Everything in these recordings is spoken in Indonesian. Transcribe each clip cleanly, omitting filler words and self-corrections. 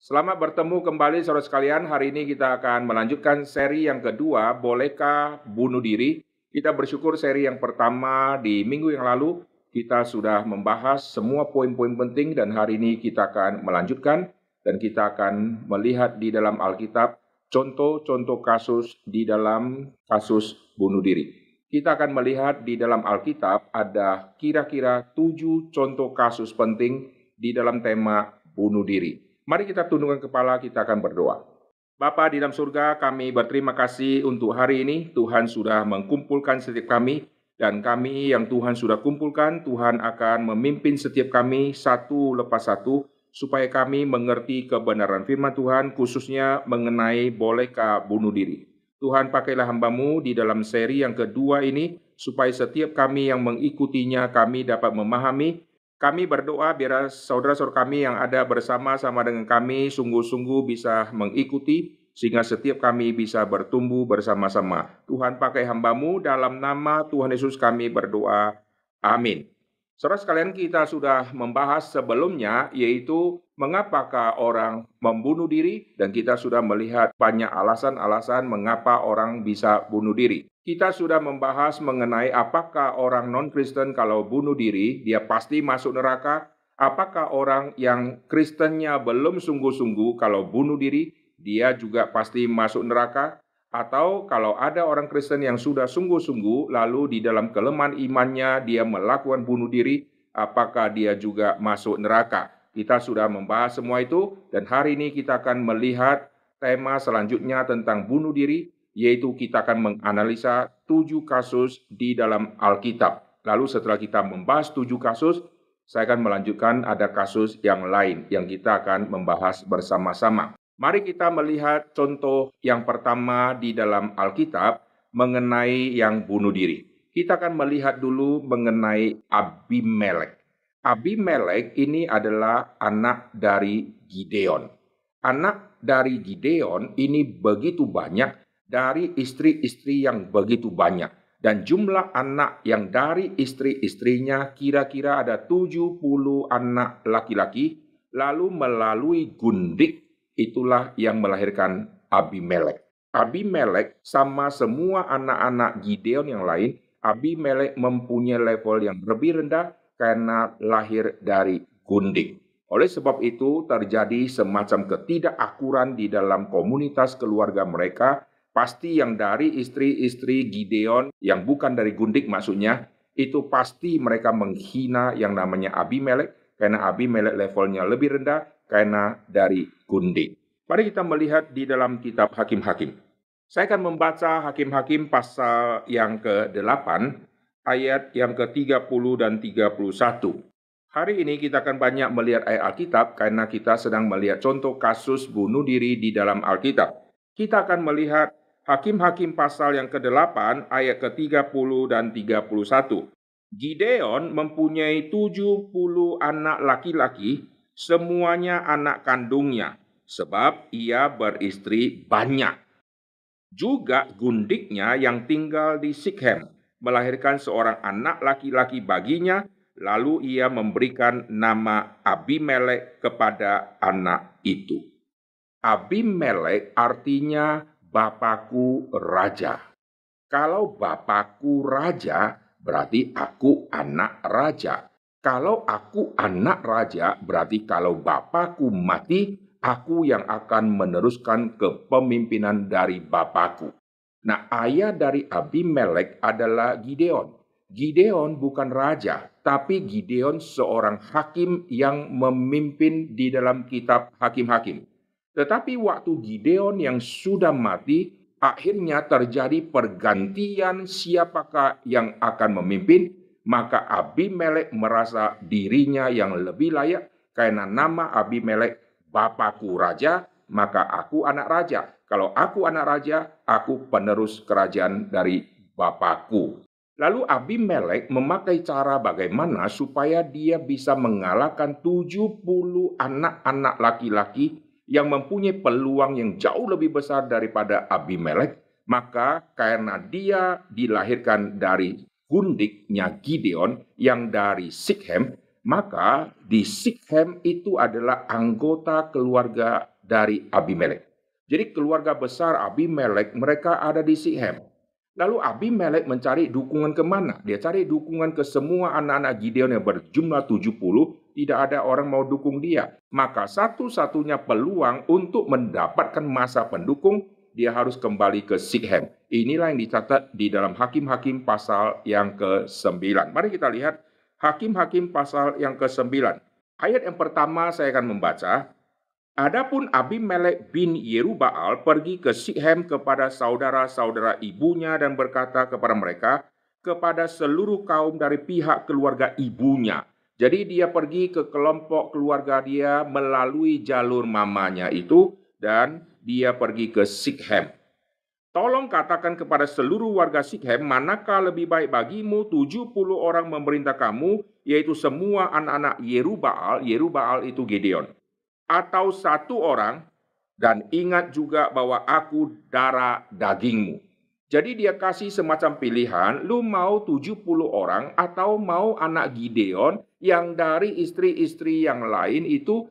Selamat bertemu kembali saudara sekalian. Hari ini kita akan melanjutkan seri yang kedua, Bolehkah Bunuh Diri? Kita bersyukur seri yang pertama di minggu yang lalu kita sudah membahas semua poin-poin penting dan hari ini kita akan melanjutkan dan kita akan melihat di dalam Alkitab contoh-contoh kasus di dalam kasus bunuh diri. Kita akan melihat di dalam Alkitab ada kira-kira 7 contoh kasus penting di dalam tema bunuh diri. Mari kita tundukkan kepala, kita akan berdoa. Bapa di dalam surga, kami berterima kasih untuk hari ini. Tuhan sudah mengkumpulkan setiap kami, dan kami yang Tuhan sudah kumpulkan, Tuhan akan memimpin setiap kami satu lepas satu, supaya kami mengerti kebenaran firman Tuhan, khususnya mengenai bolehkah bunuh diri. Tuhan, pakailah hamba-Mu di dalam seri yang kedua ini, supaya setiap kami yang mengikutinya, kami dapat memahami. Kami berdoa biar saudara-saudara kami yang ada bersama-sama dengan kami sungguh-sungguh bisa mengikuti sehingga setiap kami bisa bertumbuh bersama-sama. Tuhan pakai hamba-Mu dalam nama Tuhan Yesus kami berdoa. Amin. Saudara sekalian, kita sudah membahas sebelumnya yaitu mengapakah orang membunuh diri dan kita sudah melihat banyak alasan-alasan mengapa orang bisa bunuh diri. Kita sudah membahas mengenai apakah orang non-Kristen kalau bunuh diri, dia pasti masuk neraka. Apakah orang yang Kristennya belum sungguh-sungguh kalau bunuh diri, dia juga pasti masuk neraka. Atau kalau ada orang Kristen yang sudah sungguh-sungguh, lalu di dalam kelemahan imannya dia melakukan bunuh diri, apakah dia juga masuk neraka? Kita sudah membahas semua itu, dan hari ini kita akan melihat tema selanjutnya tentang bunuh diri, yaitu kita akan menganalisa 7 kasus di dalam Alkitab. Lalu setelah kita membahas 7 kasus, saya akan melanjutkan ada kasus yang lain yang kita akan membahas bersama-sama. Mari kita melihat contoh yang pertama di dalam Alkitab mengenai yang bunuh diri. Kita akan melihat dulu mengenai Abimelek. Abimelek ini adalah anak dari Gideon. Anak dari Gideon ini begitu banyak dari istri-istri yang begitu banyak. Dan jumlah anak yang dari istri-istrinya kira-kira ada 70 anak laki-laki. Lalu melalui gundik itulah yang melahirkan Abimelek. Abimelek sama semua anak-anak Gideon yang lain, Abimelek mempunyai level yang lebih rendah karena lahir dari gundik. Oleh sebab itu terjadi semacam ketidakakuran di dalam komunitas keluarga mereka. Pasti yang dari istri-istri Gideon yang bukan dari gundik maksudnya, itu pasti mereka menghina yang namanya Abimelek karena Abimelek levelnya lebih rendah karena dari gundik. Mari kita melihat di dalam kitab Hakim-Hakim. Saya akan membaca Hakim-Hakim pasal yang ke-8, ayat yang ke-30 dan 31. Hari ini kita akan banyak melihat ayat Alkitab karena kita sedang melihat contoh kasus bunuh diri di dalam Alkitab. Kita akan melihat Hakim-Hakim pasal yang ke-8, ayat ke-30 dan 31. Gideon mempunyai 70 anak laki-laki, semuanya anak kandungnya, sebab ia beristri banyak. Juga gundiknya yang tinggal di Sikhem melahirkan seorang anak laki-laki baginya, lalu ia memberikan nama Abimelek kepada anak itu. Abimelek artinya Bapakku Raja. Kalau Bapakku Raja, berarti aku anak raja. Kalau aku anak raja, berarti kalau Bapakku mati, aku yang akan meneruskan kepemimpinan dari Bapakku. Nah, ayah dari Abimelek adalah Gideon. Gideon bukan raja, tapi Gideon seorang hakim yang memimpin di dalam kitab Hakim-Hakim. Tetapi waktu Gideon yang sudah mati, akhirnya terjadi pergantian siapakah yang akan memimpin, maka Abimelek merasa dirinya yang lebih layak karena nama Abimelek Bapakku raja, maka aku anak raja. Kalau aku anak raja, aku penerus kerajaan dari Bapakku. Lalu Abimelek memakai cara bagaimana supaya dia bisa mengalahkan 70 anak-anak laki-laki yang mempunyai peluang yang jauh lebih besar daripada Abimelek, maka karena dia dilahirkan dari gundiknya Gideon yang dari Sikhem, maka di Sikhem itu adalah anggota keluarga dari Abimelek. Jadi keluarga besar Abimelek mereka ada di Sikhem. Lalu Abimelek mencari dukungan kemana? Dia cari dukungan ke semua anak-anak Gideon yang berjumlah 70. Tidak ada orang mau dukung dia. Maka satu-satunya peluang untuk mendapatkan masa pendukung, dia harus kembali ke Sikhem. Inilah yang dicatat di dalam Hakim-Hakim pasal yang ke-9. Mari kita lihat Hakim-Hakim pasal yang ke-9. Ayat yang pertama saya akan membaca. Adapun Abimelek bin Yerubbaal pergi ke Sikhem kepada saudara-saudara ibunya dan berkata kepada mereka, kepada seluruh kaum dari pihak keluarga ibunya. Jadi dia pergi ke kelompok keluarga dia melalui jalur mamanya itu dan dia pergi ke Sikhem. Tolong katakan kepada seluruh warga Sikhem, manakah lebih baik bagimu 70 orang memerintah kamu, yaitu semua anak-anak Yerubbaal, Yerubbaal itu Gideon, atau satu orang, dan ingat juga bahwa aku darah dagingmu. Jadi dia kasih semacam pilihan, lu mau 70 orang atau mau anak Gideon yang dari istri-istri yang lain itu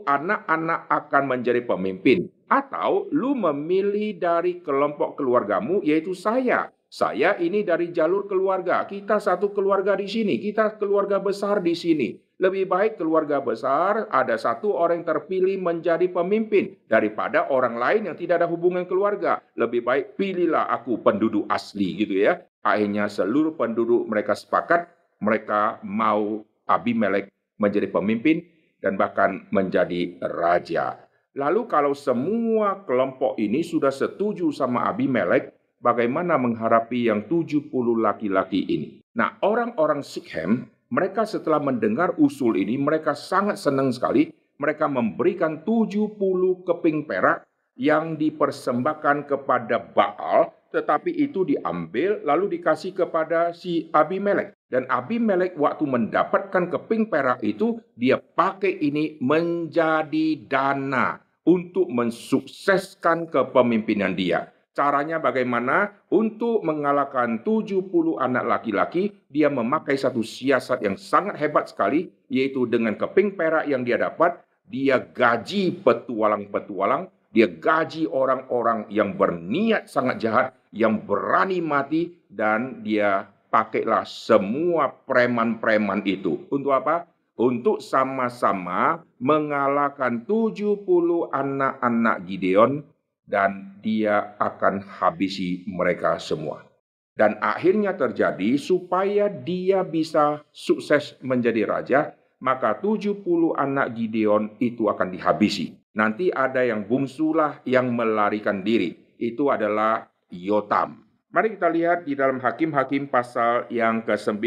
anak-anak akan menjadi pemimpin. Atau lu memilih dari kelompok keluargamu, yaitu saya. Saya ini dari jalur keluarga, kita satu keluarga di sini, kita keluarga besar di sini. Lebih baik keluarga besar ada satu orang yang terpilih menjadi pemimpin daripada orang lain yang tidak ada hubungan keluarga. Lebih baik pilihlah aku penduduk asli gitu ya. Akhirnya seluruh penduduk mereka sepakat, mereka mau Abimelek menjadi pemimpin dan bahkan menjadi raja. Lalu kalau semua kelompok ini sudah setuju sama Abimelek, bagaimana menghadapi yang 70 laki-laki ini? Nah, orang-orang Sikhem, mereka setelah mendengar usul ini, mereka sangat senang sekali. Mereka memberikan 70 keping perak yang dipersembahkan kepada Baal, tetapi itu diambil lalu dikasih kepada si Abimelek. Dan Abimelek waktu mendapatkan keping perak itu, dia pakai ini menjadi dana untuk mensukseskan kepemimpinan dia. Caranya bagaimana? Untuk mengalahkan 70 anak laki-laki, dia memakai satu siasat yang sangat hebat sekali, yaitu dengan keping perak yang dia dapat, dia gaji petualang-petualang, dia gaji orang-orang yang berniat sangat jahat, yang berani mati, dan dia pakailah semua preman-preman itu. Untuk apa? Untuk sama-sama mengalahkan 70 anak-anak Gideon, dan dia akan habisi mereka semua. Dan akhirnya terjadi supaya dia bisa sukses menjadi raja, maka 70 anak Gideon itu akan dihabisi. Nanti ada yang bungsulah yang melarikan diri. Itu adalah Yotam. Mari kita lihat di dalam Hakim-Hakim pasal yang ke-9.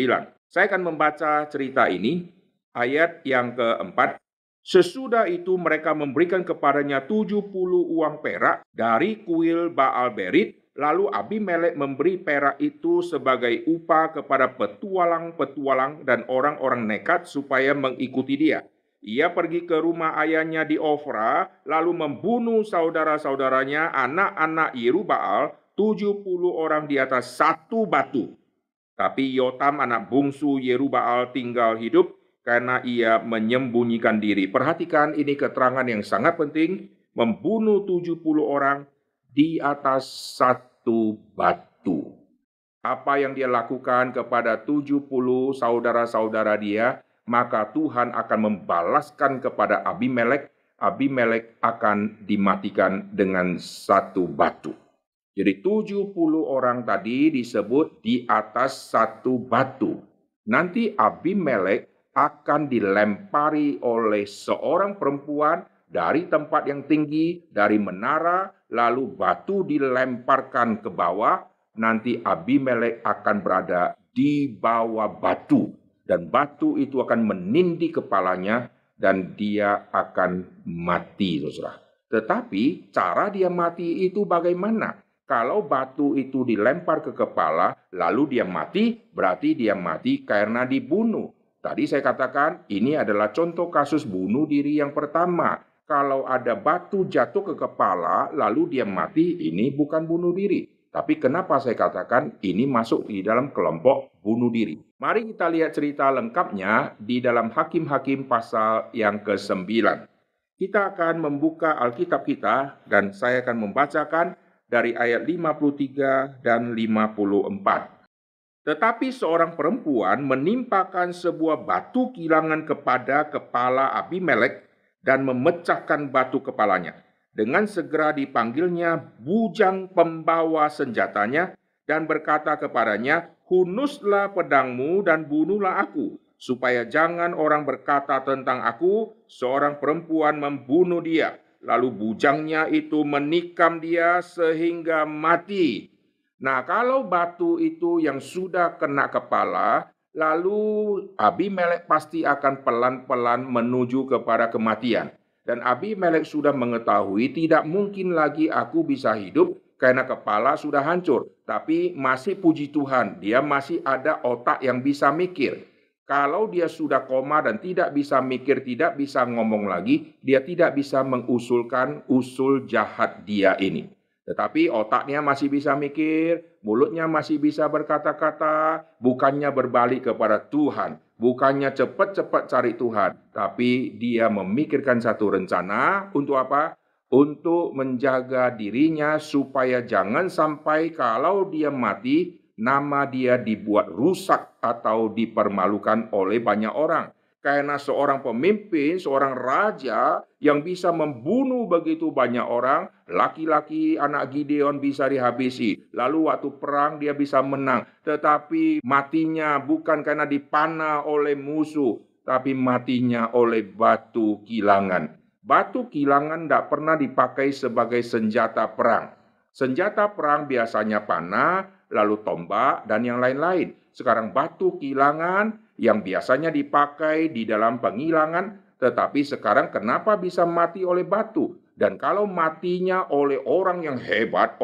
Saya akan membaca cerita ini, ayat yang ke-4. Sesudah itu mereka memberikan kepadanya 70 uang perak dari kuil Baal Berit. Lalu Abimelek memberi perak itu sebagai upah kepada petualang-petualang dan orang-orang nekat supaya mengikuti dia. Ia pergi ke rumah ayahnya di Ofra, lalu membunuh saudara-saudaranya, anak-anak Yerubbaal, 70 orang di atas satu batu. Tapi Yotam anak bungsu Yerubbaal tinggal hidup, karena ia menyembunyikan diri. Perhatikan ini keterangan yang sangat penting. Membunuh 70 orang di atas satu batu. Apa yang dia lakukan kepada 70 saudara-saudara dia, maka Tuhan akan membalaskan kepada Abimelek. Abimelek akan dimatikan dengan satu batu. Jadi 70 orang tadi disebut di atas satu batu. Nanti Abimelek akan dilempari oleh seorang perempuan dari tempat yang tinggi, dari menara, lalu batu dilemparkan ke bawah. Nanti Abimelek akan berada di bawah batu, dan batu itu akan menindih kepalanya, dan dia akan mati, saudara. Tetapi cara dia mati itu bagaimana? Kalau batu itu dilempar ke kepala, lalu dia mati, berarti dia mati karena dibunuh. Tadi saya katakan ini adalah contoh kasus bunuh diri yang pertama. Kalau ada batu jatuh ke kepala lalu dia mati, ini bukan bunuh diri. Tapi kenapa saya katakan ini masuk di dalam kelompok bunuh diri? Mari kita lihat cerita lengkapnya di dalam Hakim-Hakim pasal yang ke-9. Kita akan membuka Alkitab kita dan saya akan membacakan dari ayat 53 dan 54. Tetapi seorang perempuan menimpakan sebuah batu kilangan kepada kepala Abimelek dan memecahkan batu kepalanya. Dengan segera dipanggilnya bujang pembawa senjatanya dan berkata kepadanya, "Hunuslah pedangmu dan bunuhlah aku, supaya jangan orang berkata tentang aku, seorang perempuan membunuh dia." Lalu bujangnya itu menikam dia sehingga mati. Nah, kalau batu itu yang sudah kena kepala, lalu Abimelek pasti akan pelan-pelan menuju kepada kematian. Dan Abimelek sudah mengetahui tidak mungkin lagi aku bisa hidup karena kepala sudah hancur. Tapi masih puji Tuhan, dia masih ada otak yang bisa mikir. Kalau dia sudah koma dan tidak bisa mikir, tidak bisa ngomong lagi, dia tidak bisa mengusulkan usul jahat dia ini. Tetapi otaknya masih bisa mikir, mulutnya masih bisa berkata-kata, bukannya berbalik kepada Tuhan, bukannya cepat-cepat cari Tuhan, tapi dia memikirkan satu rencana untuk apa? Untuk menjaga dirinya supaya jangan sampai kalau dia mati, nama dia dibuat rusak atau dipermalukan oleh banyak orang. Karena seorang pemimpin, seorang raja yang bisa membunuh begitu banyak orang, laki-laki anak Gideon bisa dihabisi. Lalu waktu perang dia bisa menang. Tetapi matinya bukan karena dipanah oleh musuh, tapi matinya oleh batu kilangan. Batu kilangan tidak pernah dipakai sebagai senjata perang. Senjata perang biasanya panah, lalu tombak, dan yang lain-lain. Sekarang batu kilangan yang biasanya dipakai di dalam penghilangan, tetapi sekarang kenapa bisa mati oleh batu? Dan kalau matinya oleh orang yang hebat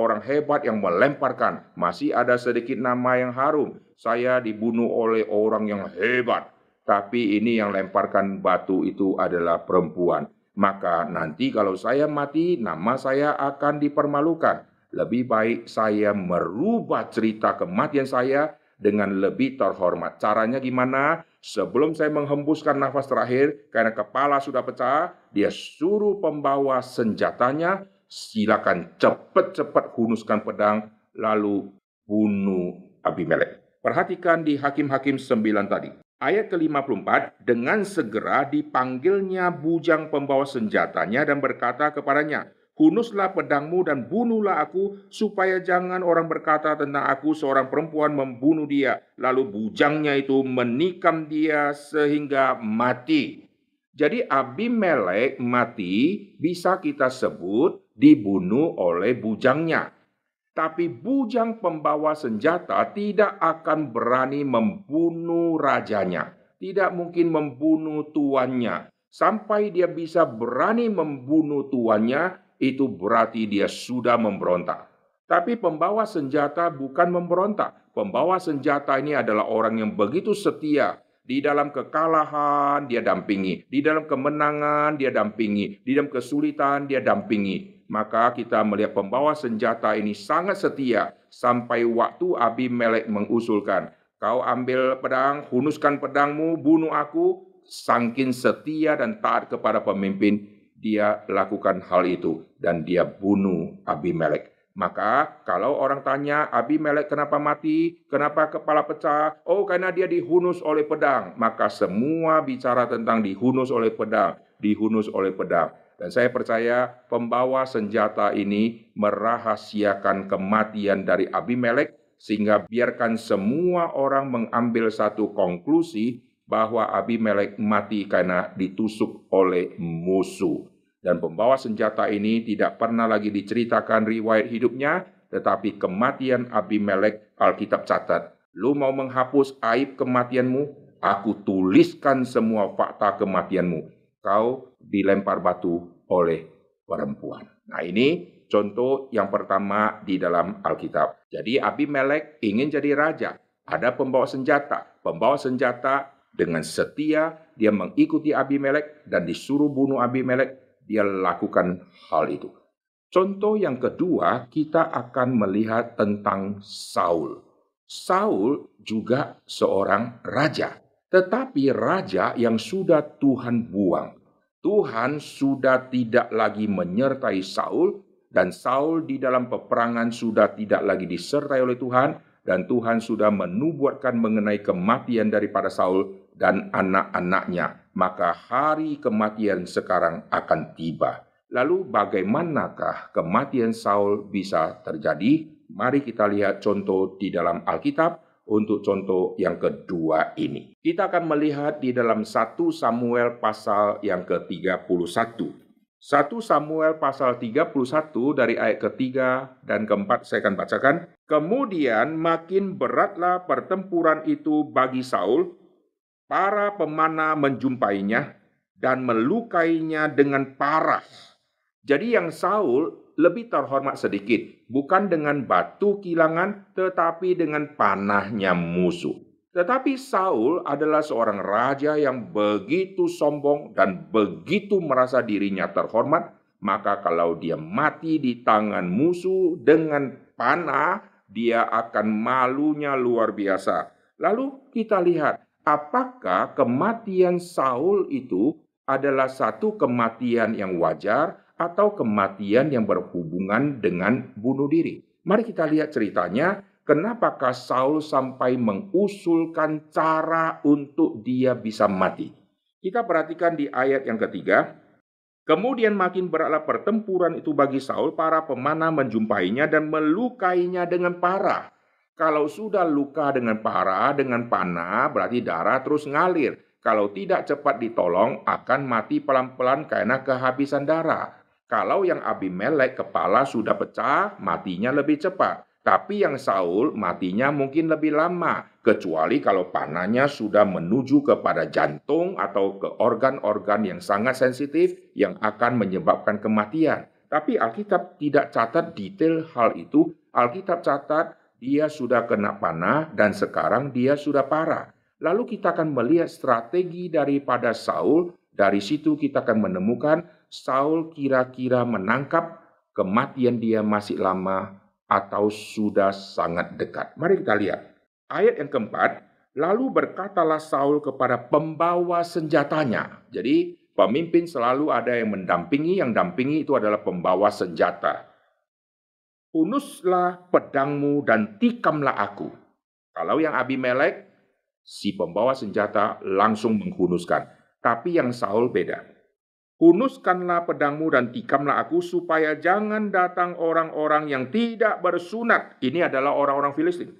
yang melemparkan, masih ada sedikit nama yang harum. Saya dibunuh oleh orang yang hebat, tapi ini yang lemparkan batu itu adalah perempuan. Maka nanti kalau saya mati, nama saya akan dipermalukan. Lebih baik saya merubah cerita kematian saya dengan lebih terhormat. Caranya gimana? Sebelum saya menghembuskan nafas terakhir, karena kepala sudah pecah, dia suruh pembawa senjatanya, silakan cepat-cepat hunuskan pedang, lalu bunuh Abimelek. Perhatikan di Hakim-Hakim 9 tadi. Ayat ke-54, dengan segera dipanggilnya bujang pembawa senjatanya dan berkata kepadanya, "Hunuslah pedangmu dan bunuhlah aku, supaya jangan orang berkata tentang aku seorang perempuan membunuh dia." Lalu bujangnya itu menikam dia sehingga mati. Jadi Abimelek mati bisa kita sebut dibunuh oleh bujangnya. Tapi bujang pembawa senjata tidak akan berani membunuh rajanya. Tidak mungkin membunuh tuannya. Sampai dia bisa berani membunuh tuannya, itu berarti dia sudah memberontak. Tapi pembawa senjata bukan memberontak. Pembawa senjata ini adalah orang yang begitu setia. Di dalam kekalahan dia dampingi, di dalam kemenangan dia dampingi, di dalam kesulitan dia dampingi. Maka kita melihat pembawa senjata ini sangat setia sampai waktu Abimelek mengusulkan, "Kau ambil pedang, hunuskan pedangmu, bunuh aku." Saking setia dan taat kepada pemimpin, dia lakukan hal itu dan dia bunuh Abimelek. Maka kalau orang tanya, Abimelek kenapa mati? Kenapa kepala pecah? Oh, karena dia dihunus oleh pedang. Maka semua bicara tentang dihunus oleh pedang, dihunus oleh pedang. Dan saya percaya pembawa senjata ini merahasiakan kematian dari Abimelek, sehingga biarkan semua orang mengambil satu konklusi bahwa Abimelek mati karena ditusuk oleh musuh. Dan pembawa senjata ini tidak pernah lagi diceritakan riwayat hidupnya, tetapi kematian Abimelek Alkitab catat. Lu mau menghapus aib kematianmu? Aku tuliskan semua fakta kematianmu. Kau dilempar batu oleh perempuan. Nah, ini contoh yang pertama di dalam Alkitab. Jadi Abimelek ingin jadi raja. Ada pembawa senjata. Pembawa senjata dengan setia dia mengikuti Abimelek dan disuruh bunuh Abimelek, dia lakukan hal itu. Contoh yang kedua, kita akan melihat tentang Saul. Saul juga seorang raja. Tetapi raja yang sudah Tuhan buang. Tuhan sudah tidak lagi menyertai Saul, dan Saul di dalam peperangan sudah tidak lagi disertai oleh Tuhan, dan Tuhan sudah menubuatkan mengenai kematian daripada Saul dan anak-anaknya. Maka hari kematian sekarang akan tiba. Lalu bagaimanakah kematian Saul bisa terjadi? Mari kita lihat contoh di dalam Alkitab. Untuk contoh yang kedua ini, kita akan melihat di dalam 1 Samuel pasal yang ke-31. 1 Samuel pasal 31 dari ayat ketiga dan keempat saya akan bacakan. Kemudian makin beratlah pertempuran itu bagi Saul. Para pemanah menjumpainya dan melukainya dengan parah. Jadi yang Saul lebih terhormat sedikit, bukan dengan batu kilangan, tetapi dengan panahnya musuh. Tetapi Saul adalah seorang raja yang begitu sombong dan begitu merasa dirinya terhormat, maka kalau dia mati di tangan musuh dengan panah, dia akan malunya luar biasa. Lalu kita lihat, apakah kematian Saul itu adalah satu kematian yang wajar atau kematian yang berhubungan dengan bunuh diri. Mari kita lihat ceritanya, kenapakah Saul sampai mengusulkan cara untuk dia bisa mati. Kita perhatikan di ayat yang ketiga. Kemudian makin beratlah pertempuran itu bagi Saul, para pemanah menjumpainya dan melukainya dengan parah. Kalau sudah luka dengan parah, dengan panah, berarti darah terus ngalir. Kalau tidak cepat ditolong, akan mati pelan-pelan karena kehabisan darah. Kalau yang Abimelek kepala sudah pecah, matinya lebih cepat. Tapi yang Saul matinya mungkin lebih lama, kecuali kalau panahnya sudah menuju kepada jantung atau ke organ-organ yang sangat sensitif yang akan menyebabkan kematian. Tapi Alkitab tidak catat detail hal itu. Alkitab catat dia sudah kena panah dan sekarang dia sudah parah. Lalu kita akan melihat strategi daripada Saul. Dari situ kita akan menemukan Saul kira-kira menangkap kematian dia masih lama atau sudah sangat dekat. Mari kita lihat. Ayat yang keempat, lalu berkatalah Saul kepada pembawa senjatanya. Jadi pemimpin selalu ada yang mendampingi, yang dampingi itu adalah pembawa senjata. Hunuslah pedangmu dan tikamlah aku. Kalau yang Abimelek, si pembawa senjata langsung menghunuskan. Tapi yang Saul beda. Hunuskanlah pedangmu dan tikamlah aku supaya jangan datang orang-orang yang tidak bersunat. Ini adalah orang-orang Filistin.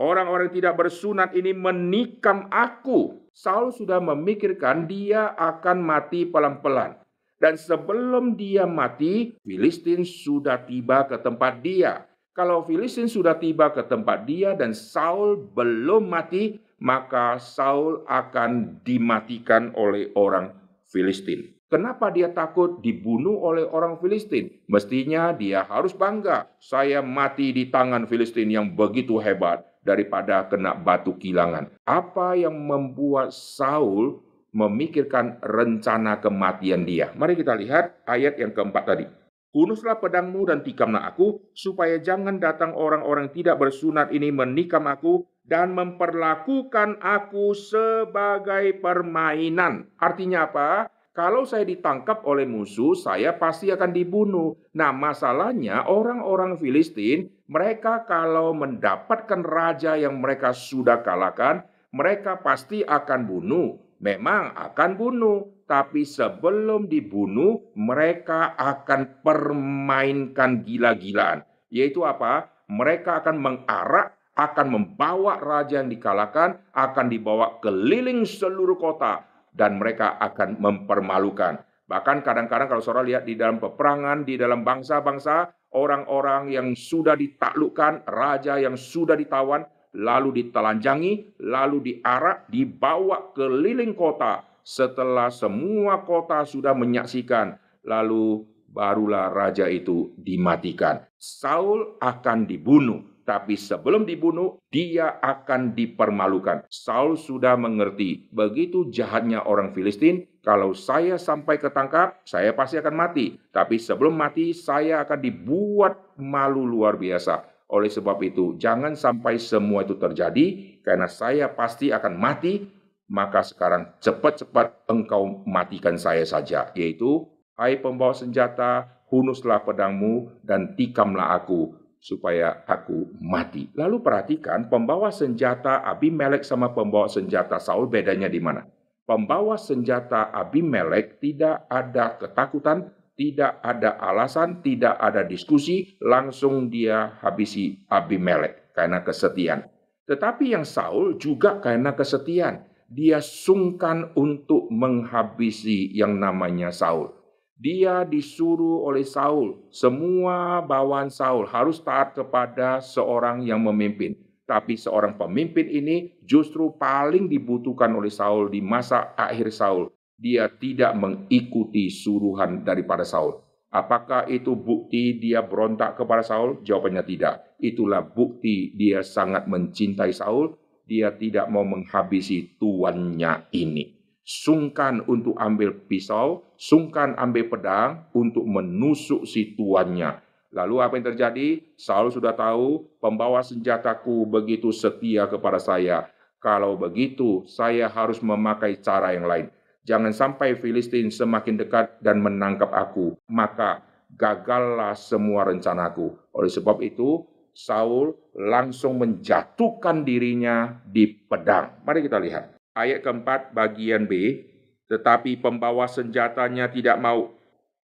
Orang-orang yang tidak bersunat ini menikam aku. Saul sudah memikirkan dia akan mati pelan-pelan. Dan sebelum dia mati, Filistin sudah tiba ke tempat dia. Kalau Filistin sudah tiba ke tempat dia dan Saul belum mati, maka Saul akan dimatikan oleh orang Filistin. Kenapa dia takut dibunuh oleh orang Filistin? Mestinya dia harus bangga. Saya mati di tangan Filistin yang begitu hebat daripada kena batu kilangan. Apa yang membuat Saul memikirkan rencana kematian dia? Mari kita lihat ayat yang keempat tadi. Hunuslah pedangmu dan tikamlah aku, supaya jangan datang orang-orang tidak bersunat ini menikam aku dan memperlakukan aku sebagai permainan. Artinya apa? Kalau saya ditangkap oleh musuh, saya pasti akan dibunuh. Nah, masalahnya orang-orang Filistin, mereka kalau mendapatkan raja yang mereka sudah kalahkan, mereka pasti akan bunuh. Memang akan bunuh, tapi sebelum dibunuh, mereka akan permainkan gila-gilaan. Yaitu apa? Mereka akan mengarak, akan membawa raja yang dikalahkan, akan dibawa keliling seluruh kota, dan mereka akan mempermalukan. Bahkan kadang-kadang kalau saudara lihat di dalam peperangan, di dalam bangsa-bangsa, orang-orang yang sudah ditaklukkan, raja yang sudah ditawan, lalu ditelanjangi, lalu diarak, dibawa keliling kota. Setelah semua kota sudah menyaksikan, lalu barulah raja itu dimatikan. Saul akan dibunuh, tapi sebelum dibunuh, dia akan dipermalukan. Saul sudah mengerti, begitu jahatnya orang Filistin, kalau saya sampai ketangkap, saya pasti akan mati. Tapi sebelum mati, saya akan dibuat malu luar biasa. Oleh sebab itu, jangan sampai semua itu terjadi, karena saya pasti akan mati, maka sekarang cepat-cepat engkau matikan saya saja. Yaitu, hai pembawa senjata, hunuslah pedangmu dan tikamlah aku, supaya aku mati. Lalu perhatikan, pembawa senjata Abimelek sama pembawa senjata Saul bedanya di mana? Pembawa senjata Abimelek tidak ada ketakutan, tidak ada alasan, tidak ada diskusi, langsung dia habisi Abimelek karena kesetiaan. Tetapi yang Saul juga karena kesetiaan. Dia sungkan untuk menghabisi yang namanya Saul. Dia disuruh oleh Saul, semua bawaan Saul harus taat kepada seorang yang memimpin. Tapi seorang pemimpin ini justru paling dibutuhkan oleh Saul di masa akhir Saul. Dia tidak mengikuti suruhan daripada Saul. Apakah itu bukti dia berontak kepada Saul? Jawabannya tidak. Itulah bukti dia sangat mencintai Saul. Dia tidak mau menghabisi tuannya ini. Sungkan untuk ambil pisau, sungkan ambil pedang untuk menusuk si tuannya. Lalu apa yang terjadi? Saul sudah tahu, pembawa senjataku begitu setia kepada saya. Kalau begitu, saya harus memakai cara yang lain. Jangan sampai Filistin semakin dekat dan menangkap aku, maka gagallah semua rencanaku. Oleh sebab itu, Saul langsung menjatuhkan dirinya di pedang. Mari kita lihat. Ayat keempat bagian B, tetapi pembawa senjatanya tidak mau,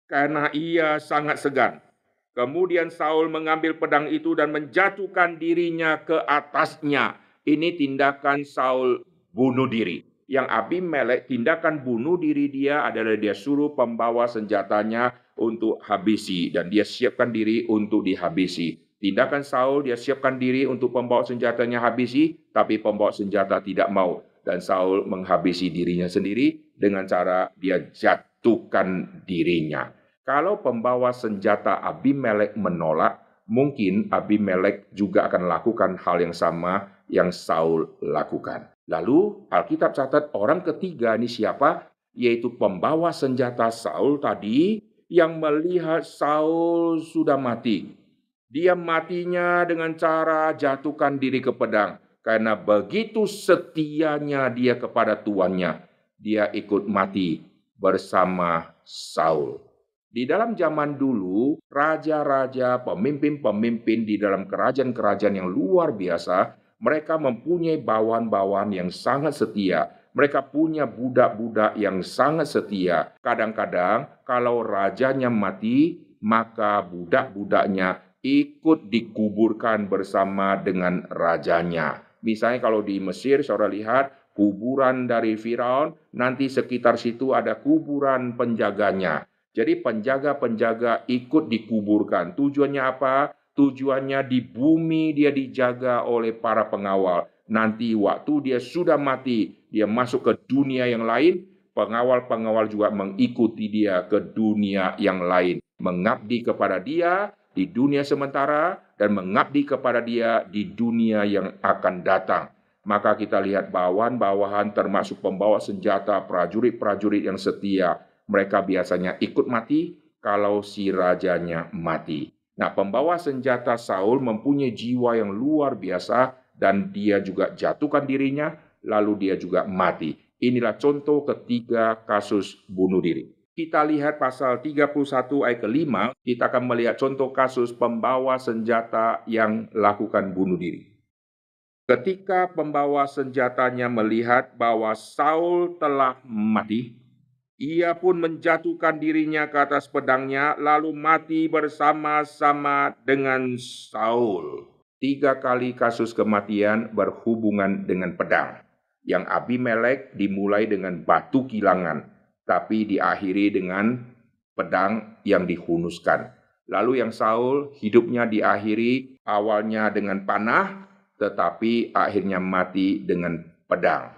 karena ia sangat segan. Kemudian Saul mengambil pedang itu dan menjatuhkan dirinya ke atasnya. Ini tindakan Saul bunuh diri. Yang Abimelek, tindakan bunuh diri dia adalah dia suruh pembawa senjatanya untuk habisi. Dan dia siapkan diri untuk dihabisi. Tindakan Saul, dia siapkan diri untuk pembawa senjatanya habisi, tapi pembawa senjata tidak mau. Dan Saul menghabisi dirinya sendiri dengan cara dia jatuhkan dirinya. Kalau pembawa senjata Abimelek menolak, mungkin Abimelek juga akan lakukan hal yang sama yang Saul lakukan. Lalu Alkitab catat orang ketiga ini siapa? Yaitu pembawa senjata Saul tadi yang melihat Saul sudah mati. Dia matinya dengan cara jatuhkan diri ke pedang. Karena begitu setianya dia kepada tuannya, dia ikut mati bersama Saul. Di dalam zaman dulu, raja-raja, pemimpin-pemimpin di dalam kerajaan-kerajaan yang luar biasa, mereka mempunyai bawahan-bawahan yang sangat setia. Mereka punya budak-budak yang sangat setia. Kadang-kadang kalau rajanya mati, maka budak-budaknya ikut dikuburkan bersama dengan rajanya. Misalnya kalau di Mesir, saudara lihat kuburan dari Firaun, nanti sekitar situ ada kuburan penjaganya. Jadi penjaga-penjaga ikut dikuburkan. Tujuannya apa? Tujuannya di bumi dia dijaga oleh para pengawal. Nanti waktu dia sudah mati, dia masuk ke dunia yang lain, pengawal-pengawal juga mengikuti dia ke dunia yang lain. Mengabdi kepada dia di dunia sementara dan mengabdi kepada dia di dunia yang akan datang. Maka kita lihat bawahan-bawahan termasuk pembawa senjata, prajurit-prajurit yang setia. Mereka biasanya ikut mati kalau si rajanya mati. Nah, pembawa senjata Saul mempunyai jiwa yang luar biasa dan dia juga jatuhkan dirinya, lalu dia juga mati. Inilah contoh ketiga kasus bunuh diri. Kita lihat pasal 31 ayat ke-5, kita akan melihat contoh kasus pembawa senjata yang lakukan bunuh diri. Ketika pembawa senjatanya melihat bahwa Saul telah mati, ia pun menjatuhkan dirinya ke atas pedangnya, lalu mati bersama-sama dengan Saul. 3 kali kasus kematian berhubungan dengan pedang. Yang Abimelek dimulai dengan batu kilangan, tapi diakhiri dengan pedang yang dihunuskan. Lalu yang Saul hidupnya diakhiri awalnya dengan panah, tetapi akhirnya mati dengan pedang.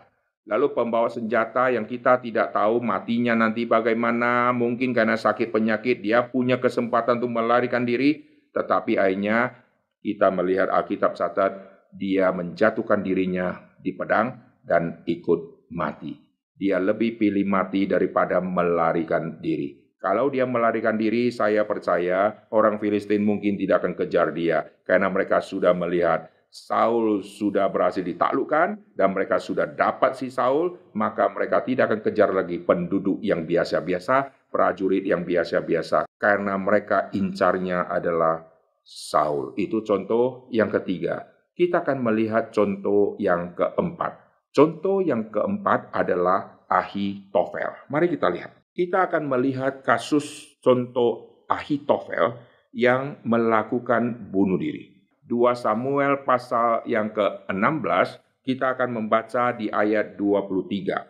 Lalu pembawa senjata yang kita tidak tahu matinya nanti bagaimana, mungkin karena sakit penyakit, dia punya kesempatan untuk melarikan diri, tetapi akhirnya kita melihat Alkitab catat, dia menjatuhkan dirinya di pedang dan ikut mati. Dia lebih pilih mati daripada melarikan diri. Kalau dia melarikan diri, saya percaya orang Filistin mungkin tidak akan kejar dia. Karena mereka sudah melihat Saul sudah berhasil ditaklukkan dan mereka sudah dapat si Saul, maka mereka tidak akan kejar lagi penduduk yang biasa-biasa, prajurit yang biasa-biasa, karena mereka incarnya adalah Saul. Itu contoh yang ketiga. Kita akan melihat contoh yang keempat. Contoh yang keempat adalah Ahitofel. Mari kita lihat. Kita akan melihat kasus contoh Ahitofel yang melakukan bunuh diri. 2 Samuel pasal yang ke-16, kita akan membaca di ayat 23.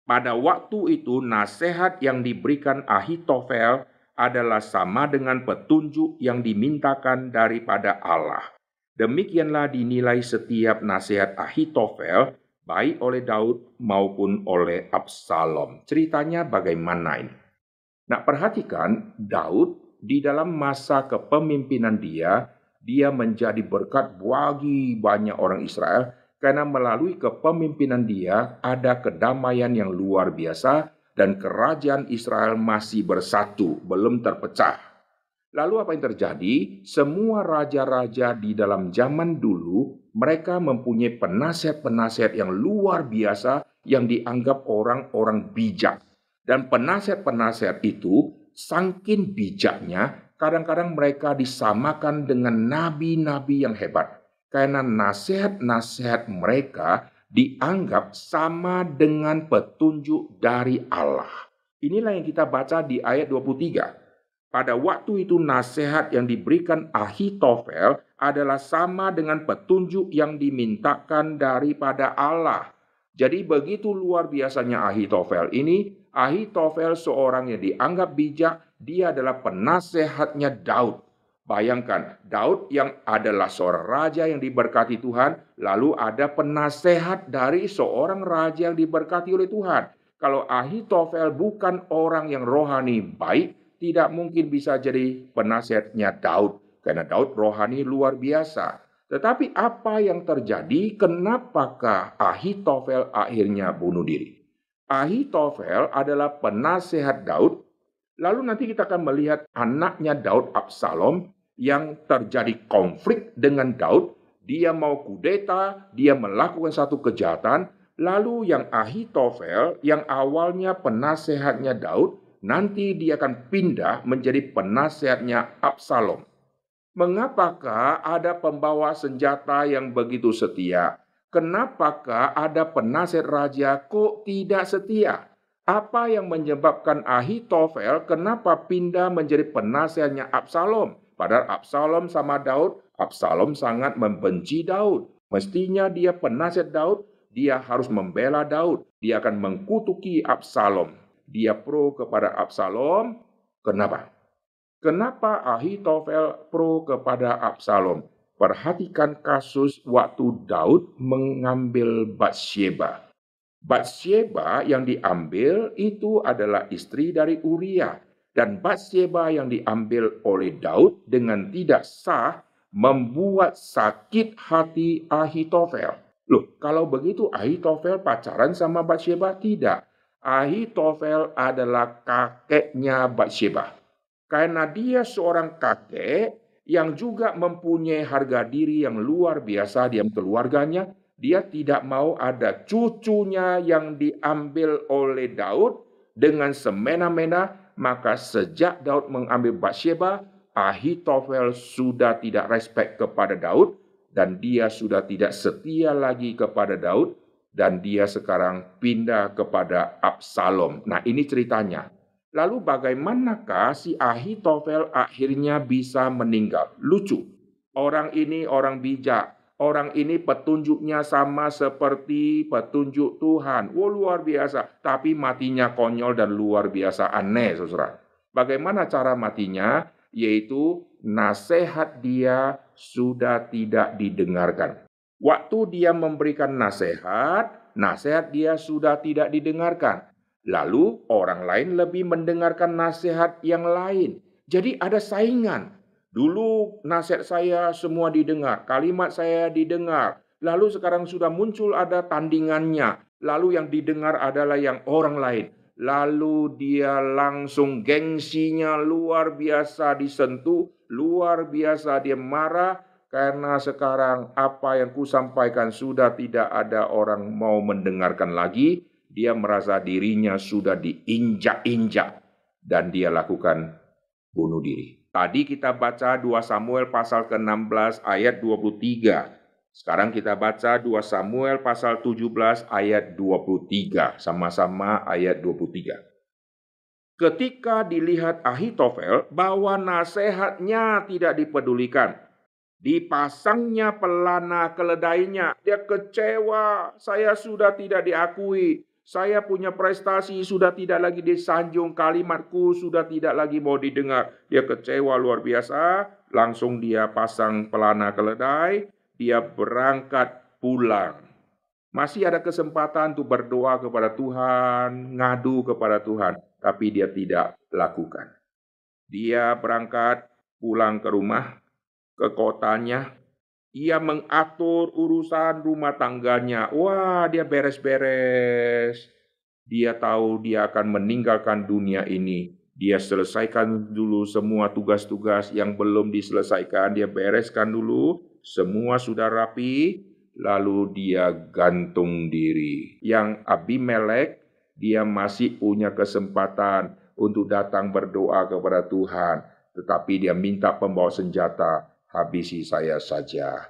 Pada waktu itu nasihat yang diberikan Ahitofel adalah sama dengan petunjuk yang dimintakan daripada Allah. Demikianlah dinilai setiap nasihat Ahitofel, baik oleh Daud maupun oleh Absalom. Ceritanya bagaimana ini? Nah, perhatikan Daud di dalam masa kepemimpinan dia menjadi berkat bagi banyak orang Israel karena melalui kepemimpinan dia ada kedamaian yang luar biasa dan kerajaan Israel masih bersatu, belum terpecah. Lalu apa yang terjadi? Semua raja-raja di dalam zaman dulu mereka mempunyai penasihat-penasihat yang luar biasa yang dianggap orang-orang bijak. Dan penasihat-penasihat itu saking bijaknya, kadang-kadang mereka disamakan dengan nabi-nabi yang hebat. Karena nasihat-nasihat mereka dianggap sama dengan petunjuk dari Allah. Inilah yang kita baca di ayat 23. Pada waktu itu nasihat yang diberikan Ahitofel adalah sama dengan petunjuk yang dimintakan daripada Allah. Jadi begitu luar biasanya Ahitofel ini. Ahitofel seorang yang dianggap bijak, dia adalah penasehatnya Daud. Bayangkan, Daud yang adalah seorang raja yang diberkati Tuhan, lalu ada penasehat dari seorang raja yang diberkati oleh Tuhan. Kalau Ahitofel bukan orang yang rohani baik, tidak mungkin bisa jadi penasehatnya Daud. Karena Daud rohani luar biasa. Tetapi apa yang terjadi? Kenapakah Ahitofel akhirnya bunuh diri? Ahitofel adalah penasehat Daud. Lalu nanti kita akan melihat anaknya Daud, Absalom, yang terjadi konflik dengan Daud. Dia mau kudeta, dia melakukan satu kejahatan. Lalu yang Ahitofel, yang awalnya penasehatnya Daud, nanti dia akan pindah menjadi penasehatnya Absalom. Mengapakah ada pembawa senjata yang begitu setia? Kenapakah ada penasihat raja kok tidak setia? Apa yang menyebabkan Ahitofel kenapa pindah menjadi penasihatnya Absalom? Padahal Absalom sama Daud, Absalom sangat membenci Daud. Mestinya dia penasihat Daud, dia harus membela Daud. Dia akan mengkutuki Absalom. Dia pro kepada Absalom. Kenapa? Kenapa Ahitofel pro kepada Absalom? Perhatikan kasus waktu Daud mengambil Batsyeba. Batsyeba yang diambil itu adalah istri dari Uria. Dan Batsyeba yang diambil oleh Daud dengan tidak sah membuat sakit hati Ahitofel. Loh, kalau begitu Ahitofel pacaran sama Batsyeba? Tidak. Ahitofel adalah kakeknya Batsyeba. Karena dia seorang kakek yang juga mempunyai harga diri yang luar biasa di keluarganya, dia tidak mau ada cucunya yang diambil oleh Daud dengan semena-mena. Maka sejak Daud mengambil Batsyeba, Ahitofel sudah tidak respect kepada Daud dan dia sudah tidak setia lagi kepada Daud dan dia sekarang pindah kepada Absalom. Nah, ini ceritanya. Lalu bagaimanakah si Ahitofel akhirnya bisa meninggal? Lucu. Orang ini orang bijak. Orang ini petunjuknya sama seperti petunjuk Tuhan. Luar biasa. Tapi matinya konyol dan luar biasa aneh, saudara. Bagaimana cara matinya? Yaitu nasihat dia sudah tidak didengarkan. Waktu dia memberikan nasihat dia sudah tidak didengarkan. Lalu orang lain lebih mendengarkan nasihat yang lain. Jadi ada saingan. Dulu nasihat saya semua didengar, kalimat saya didengar. Lalu sekarang sudah muncul ada tandingannya. Lalu yang didengar adalah yang orang lain. Lalu dia langsung gengsinya luar biasa disentuh, luar biasa dia marah. karena sekarang apa yang kusampaikan sudah tidak ada orang mau mendengarkan lagi. Dia merasa dirinya sudah diinjak-injak dan dia lakukan bunuh diri. Tadi kita baca 2 Samuel pasal ke-16 ayat 23. Sekarang kita baca 2 Samuel pasal 17 ayat 23. Sama-sama ayat 23. Ketika dilihat Ahitofel bahwa nasihatnya tidak dipedulikan, dipasangnya pelana keledainya, dia kecewa, saya sudah tidak diakui, saya punya prestasi sudah tidak lagi disanjung, kalimatku sudah tidak lagi mau didengar. Dia kecewa luar biasa, langsung dia pasang pelana keledai, dia berangkat pulang. Masih ada kesempatan untuk berdoa kepada Tuhan, ngadu kepada Tuhan, tapi dia tidak lakukan. Dia berangkat pulang ke rumah, ke kotanya. Ia mengatur urusan rumah tangganya. Wah, dia beres-beres. Dia tahu dia akan meninggalkan dunia ini. Dia selesaikan dulu semua tugas-tugas yang belum diselesaikan. Dia bereskan dulu. Semua sudah rapi. Lalu dia gantung diri. Yang Abimelek, dia masih punya kesempatan untuk datang berdoa kepada Tuhan. Tetapi dia minta pembawa senjata, habisi saya saja.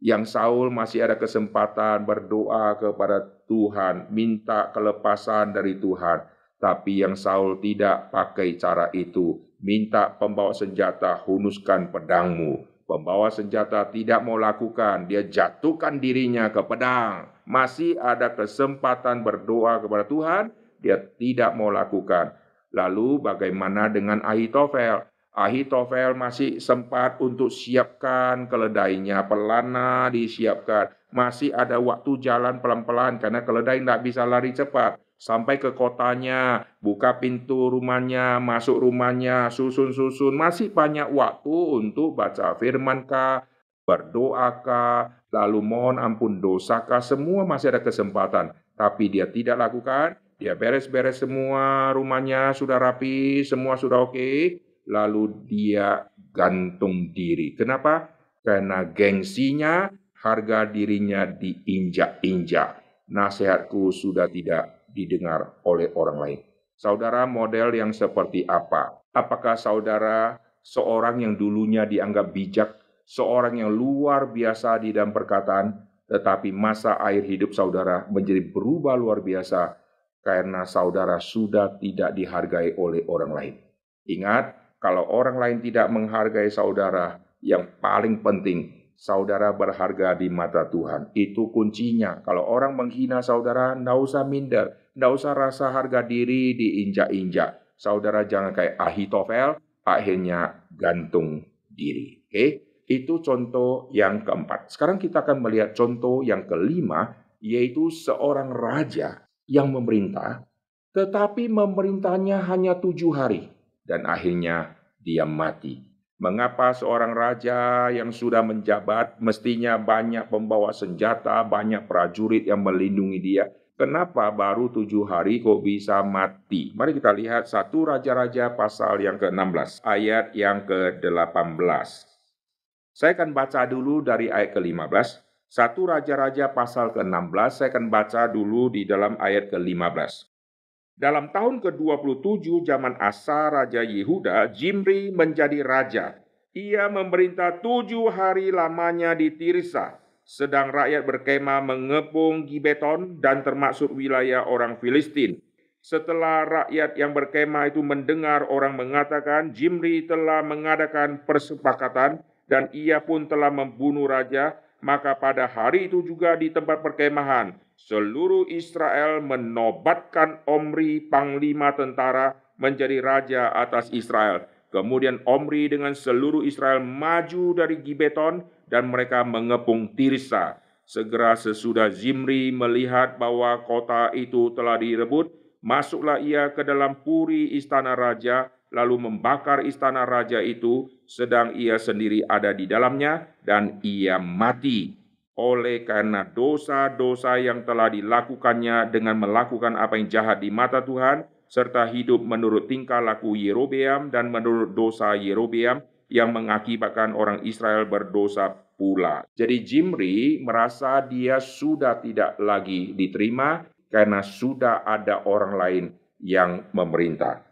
Yang Saul masih ada kesempatan berdoa kepada Tuhan, minta kelepasan dari Tuhan. Tapi yang Saul tidak pakai cara itu. Minta pembawa senjata, hunuskan pedangmu. Pembawa senjata tidak mau lakukan, dia jatuhkan dirinya ke pedang. Masih ada kesempatan berdoa kepada Tuhan, dia tidak mau lakukan. Lalu bagaimana dengan Ahitofel? Ahitofel masih sempat untuk siapkan keledainya, pelana disiapkan. Masih ada waktu jalan pelan-pelan karena keledai tidak bisa lari cepat. Sampai ke kotanya, buka pintu rumahnya, masuk rumahnya, susun-susun. Masih banyak waktu untuk baca firman kah, berdoa kah, lalu mohon ampun dosa kah, semua masih ada kesempatan. Tapi dia tidak lakukan, dia beres-beres semua, rumahnya sudah rapi, semua sudah oke. Lalu dia gantung diri. Kenapa? Karena gengsinya, harga dirinya diinjak-injak. Nasihatku sudah tidak didengar oleh orang lain. Saudara, model yang seperti apa? Apakah saudara seorang yang dulunya dianggap bijak, seorang yang luar biasa di dalam perkataan, tetapi masa akhir hidup saudara menjadi berubah luar biasa karena saudara sudah tidak dihargai oleh orang lain? Ingat, kalau orang lain tidak menghargai saudara, yang paling penting, saudara berharga di mata Tuhan. Itu kuncinya. Kalau orang menghina saudara, tidak usah minder. Tidak usah rasa harga diri diinjak-injak. Saudara jangan kayak Ahitofel, akhirnya gantung diri. Oke? Itu contoh yang keempat. Sekarang kita akan melihat contoh yang kelima, yaitu seorang raja yang memerintah, tetapi memerintahnya hanya 7 hari. Dan akhirnya dia mati. Mengapa seorang raja yang sudah menjabat mestinya banyak pembawa senjata, banyak prajurit yang melindungi dia? Kenapa baru 7 hari kok bisa mati? Mari kita lihat 1 Raja-Raja pasal yang ke-16, ayat yang ke-18. Saya akan baca dulu dari ayat ke-15. 1 Raja-Raja pasal ke-16, saya akan baca dulu di dalam ayat ke-15. Dalam tahun ke-27 zaman Asa Raja Yehuda, Zimri menjadi raja. Ia memerintah 7 hari lamanya di Tirsa, sedang rakyat berkemah mengepung Gibeton dan termasuk wilayah orang Filistin. Setelah rakyat yang berkemah itu mendengar orang mengatakan Zimri telah mengadakan persepakatan dan ia pun telah membunuh raja, maka pada hari itu juga di tempat perkemahan, seluruh Israel menobatkan Omri panglima tentara menjadi raja atas Israel. Kemudian Omri dengan seluruh Israel maju dari Gibeton dan mereka mengepung Tirsa. Segera sesudah Zimri melihat bahwa kota itu telah direbut, masuklah ia ke dalam puri istana raja, lalu membakar istana raja itu, sedang ia sendiri ada di dalamnya, dan ia mati. Oleh karena dosa-dosa yang telah dilakukannya dengan melakukan apa yang jahat di mata Tuhan, serta hidup menurut tingkah laku Yerobeam dan menurut dosa Yerobeam, yang mengakibatkan orang Israel berdosa pula. Jadi Zimri merasa dia sudah tidak lagi diterima karena sudah ada orang lain yang memerintah.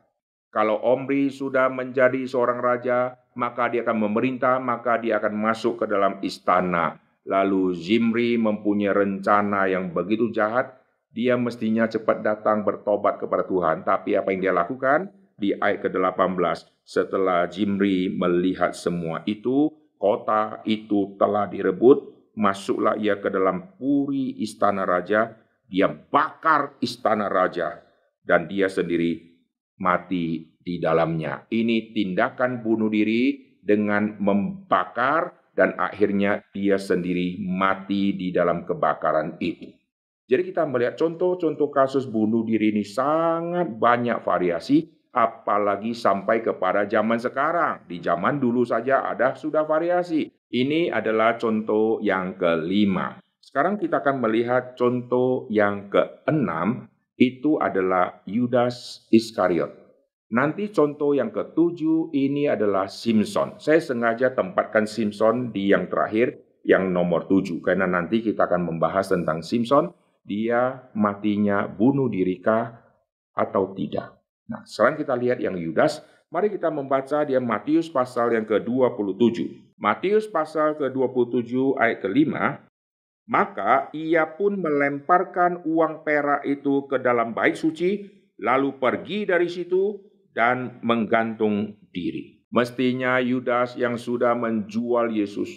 Kalau Omri sudah menjadi seorang raja, maka dia akan memerintah, maka dia akan masuk ke dalam istana. Lalu Zimri mempunyai rencana yang begitu jahat, dia mestinya cepat datang bertobat kepada Tuhan. Tapi apa yang dia lakukan? Di ayat ke-18, setelah Zimri melihat semua itu, kota itu telah direbut, masuklah ia ke dalam puri istana raja, dia bakar istana raja, dan dia sendiri mati di dalamnya. Ini tindakan bunuh diri dengan membakar dan akhirnya dia sendiri mati di dalam kebakaran itu. Jadi kita melihat contoh-contoh kasus bunuh diri ini sangat banyak variasi, apalagi sampai kepada zaman sekarang. Di zaman dulu saja sudah variasi. Ini adalah contoh yang kelima. Sekarang kita akan melihat contoh yang keenam, itu adalah Yudas Iskariot. Nanti contoh yang ketujuh ini adalah Simson. Saya sengaja tempatkan Simson di yang terakhir, yang nomor 7. Karena nanti kita akan membahas tentang Simson, dia matinya bunuh dirikah atau tidak. Nah, sekarang kita lihat yang Yudas. Mari kita membaca dia Matius pasal yang ke-27. Matius pasal ke-27 ayat ke-5. Maka ia pun melemparkan uang perak itu ke dalam bait suci, lalu pergi dari situ dan menggantung diri. Mestinya Yudas yang sudah menjual Yesus,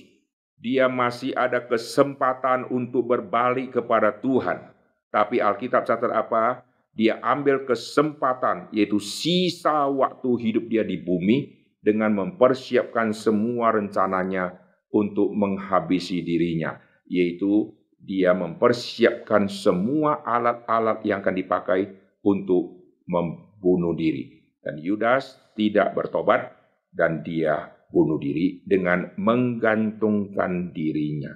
dia masih ada kesempatan untuk berbalik kepada Tuhan. Tapi Alkitab catat apa? Dia ambil kesempatan, yaitu sisa waktu hidup dia di bumi, dengan mempersiapkan semua rencananya untuk menghabisi dirinya. Yaitu dia mempersiapkan semua alat-alat yang akan dipakai untuk membunuh diri. Dan Yudas tidak bertobat dan dia bunuh diri dengan menggantungkan dirinya.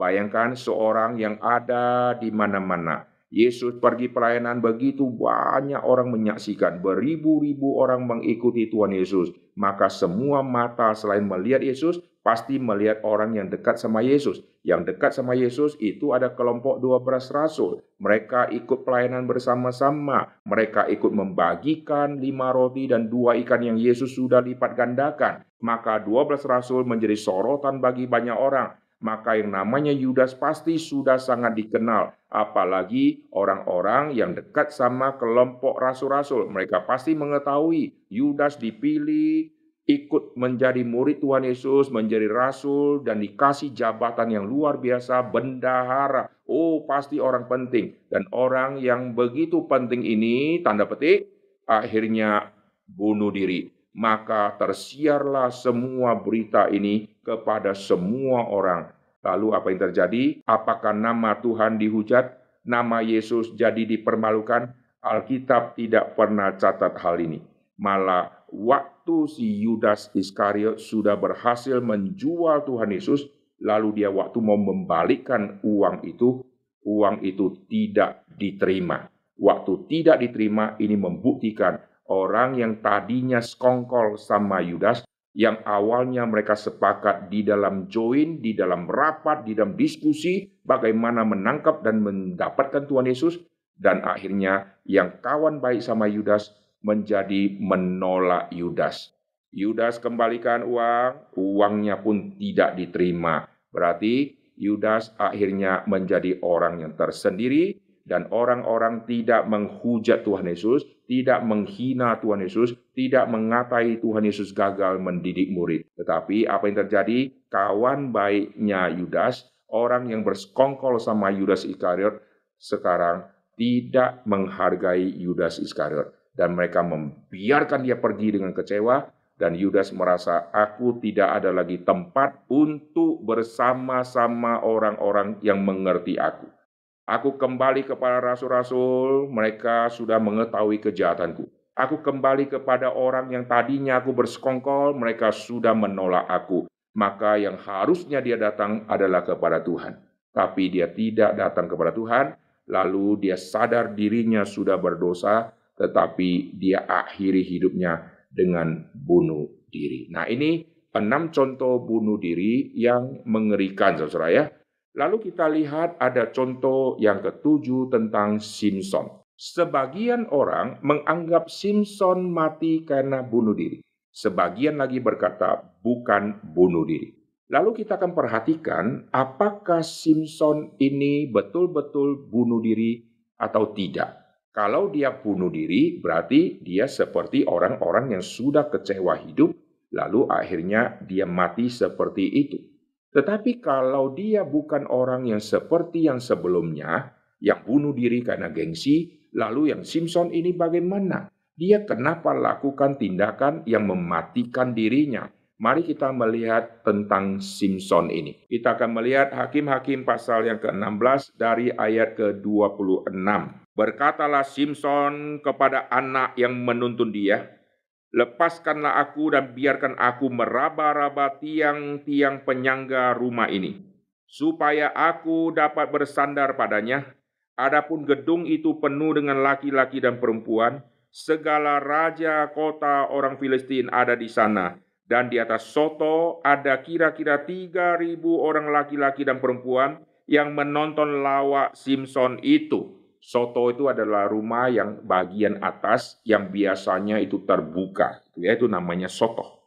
Bayangkan seorang yang ada di mana-mana. Yesus pergi pelayanan, begitu banyak orang menyaksikan, beribu-ribu orang mengikuti Tuhan Yesus. Maka semua mata selain melihat Yesus, pasti melihat orang yang dekat sama Yesus. Yang dekat sama Yesus itu ada kelompok 12 rasul. Mereka ikut pelayanan bersama-sama. Mereka ikut membagikan 5 roti dan 2 ikan yang Yesus sudah lipat gandakan. Maka 12 rasul menjadi sorotan bagi banyak orang. Maka yang namanya Yudas pasti sudah sangat dikenal. Apalagi orang-orang yang dekat sama kelompok rasul-rasul. Mereka pasti mengetahui Yudas dipilih ikut menjadi murid Tuhan Yesus, menjadi rasul, dan dikasih jabatan yang luar biasa, bendahara. Oh, pasti orang penting. Dan orang yang begitu penting ini, tanda petik, akhirnya bunuh diri. Maka tersiarlah semua berita ini kepada semua orang. Lalu apa yang terjadi? Apakah nama Tuhan dihujat? Nama Yesus jadi dipermalukan? Alkitab tidak pernah catat hal ini. Malah waktu si Yudas Iskariot sudah berhasil menjual Tuhan Yesus, lalu dia waktu mau membalikkan uang itu tidak diterima. Waktu tidak diterima, ini membuktikan orang yang tadinya sekongkol sama Yudas, yang awalnya mereka sepakat di dalam join, di dalam rapat, di dalam diskusi, bagaimana menangkap dan mendapatkan Tuhan Yesus, dan akhirnya yang kawan baik sama Yudas menjadi menolak Yudas. Yudas kembalikan uangnya pun tidak diterima. Berarti Yudas akhirnya menjadi orang yang tersendiri, dan orang-orang tidak menghujat Tuhan Yesus, tidak menghina Tuhan Yesus, tidak mengatai Tuhan Yesus gagal mendidik murid. Tetapi apa yang terjadi? Kawan baiknya Yudas, orang yang bersekongkol sama Yudas Iskariot, sekarang tidak menghargai Yudas Iskariot. Dan mereka membiarkan dia pergi dengan kecewa, dan Yudas merasa, aku tidak ada lagi tempat untuk bersama-sama orang-orang yang mengerti aku. Aku kembali kepada rasul-rasul, mereka sudah mengetahui kejahatanku. Aku kembali kepada orang yang tadinya aku bersekongkol, mereka sudah menolak aku. Maka yang harusnya dia datang adalah kepada Tuhan. Tapi dia tidak datang kepada Tuhan, lalu dia sadar dirinya sudah berdosa, tetapi dia akhiri hidupnya dengan bunuh diri. Nah, ini 6 contoh bunuh diri yang mengerikan, saudara ya. Lalu kita lihat ada contoh yang ketujuh tentang Simson. Sebagian orang menganggap Simson mati karena bunuh diri. Sebagian lagi berkata bukan bunuh diri. Lalu kita akan perhatikan apakah Simson ini betul-betul bunuh diri atau tidak. Kalau dia bunuh diri, berarti dia seperti orang-orang yang sudah kecewa hidup, lalu akhirnya dia mati seperti itu. Tetapi kalau dia bukan orang yang seperti yang sebelumnya, yang bunuh diri karena gengsi, lalu yang Simson ini bagaimana? Dia kenapa lakukan tindakan yang mematikan dirinya? Mari kita melihat tentang Simson ini. Kita akan melihat Hakim-Hakim pasal yang ke-16 dari ayat ke-26. Berkatalah Simson kepada anak yang menuntun dia, lepaskanlah aku dan biarkan aku meraba-raba tiang-tiang penyangga rumah ini, supaya aku dapat bersandar padanya. Adapun gedung itu penuh dengan laki-laki dan perempuan, segala raja kota orang Filistin ada di sana, dan di atas soto ada kira-kira 3.000 orang laki-laki dan perempuan yang menonton lawak Simson itu. Soto itu adalah rumah yang bagian atas yang biasanya itu terbuka, yaitu namanya soto.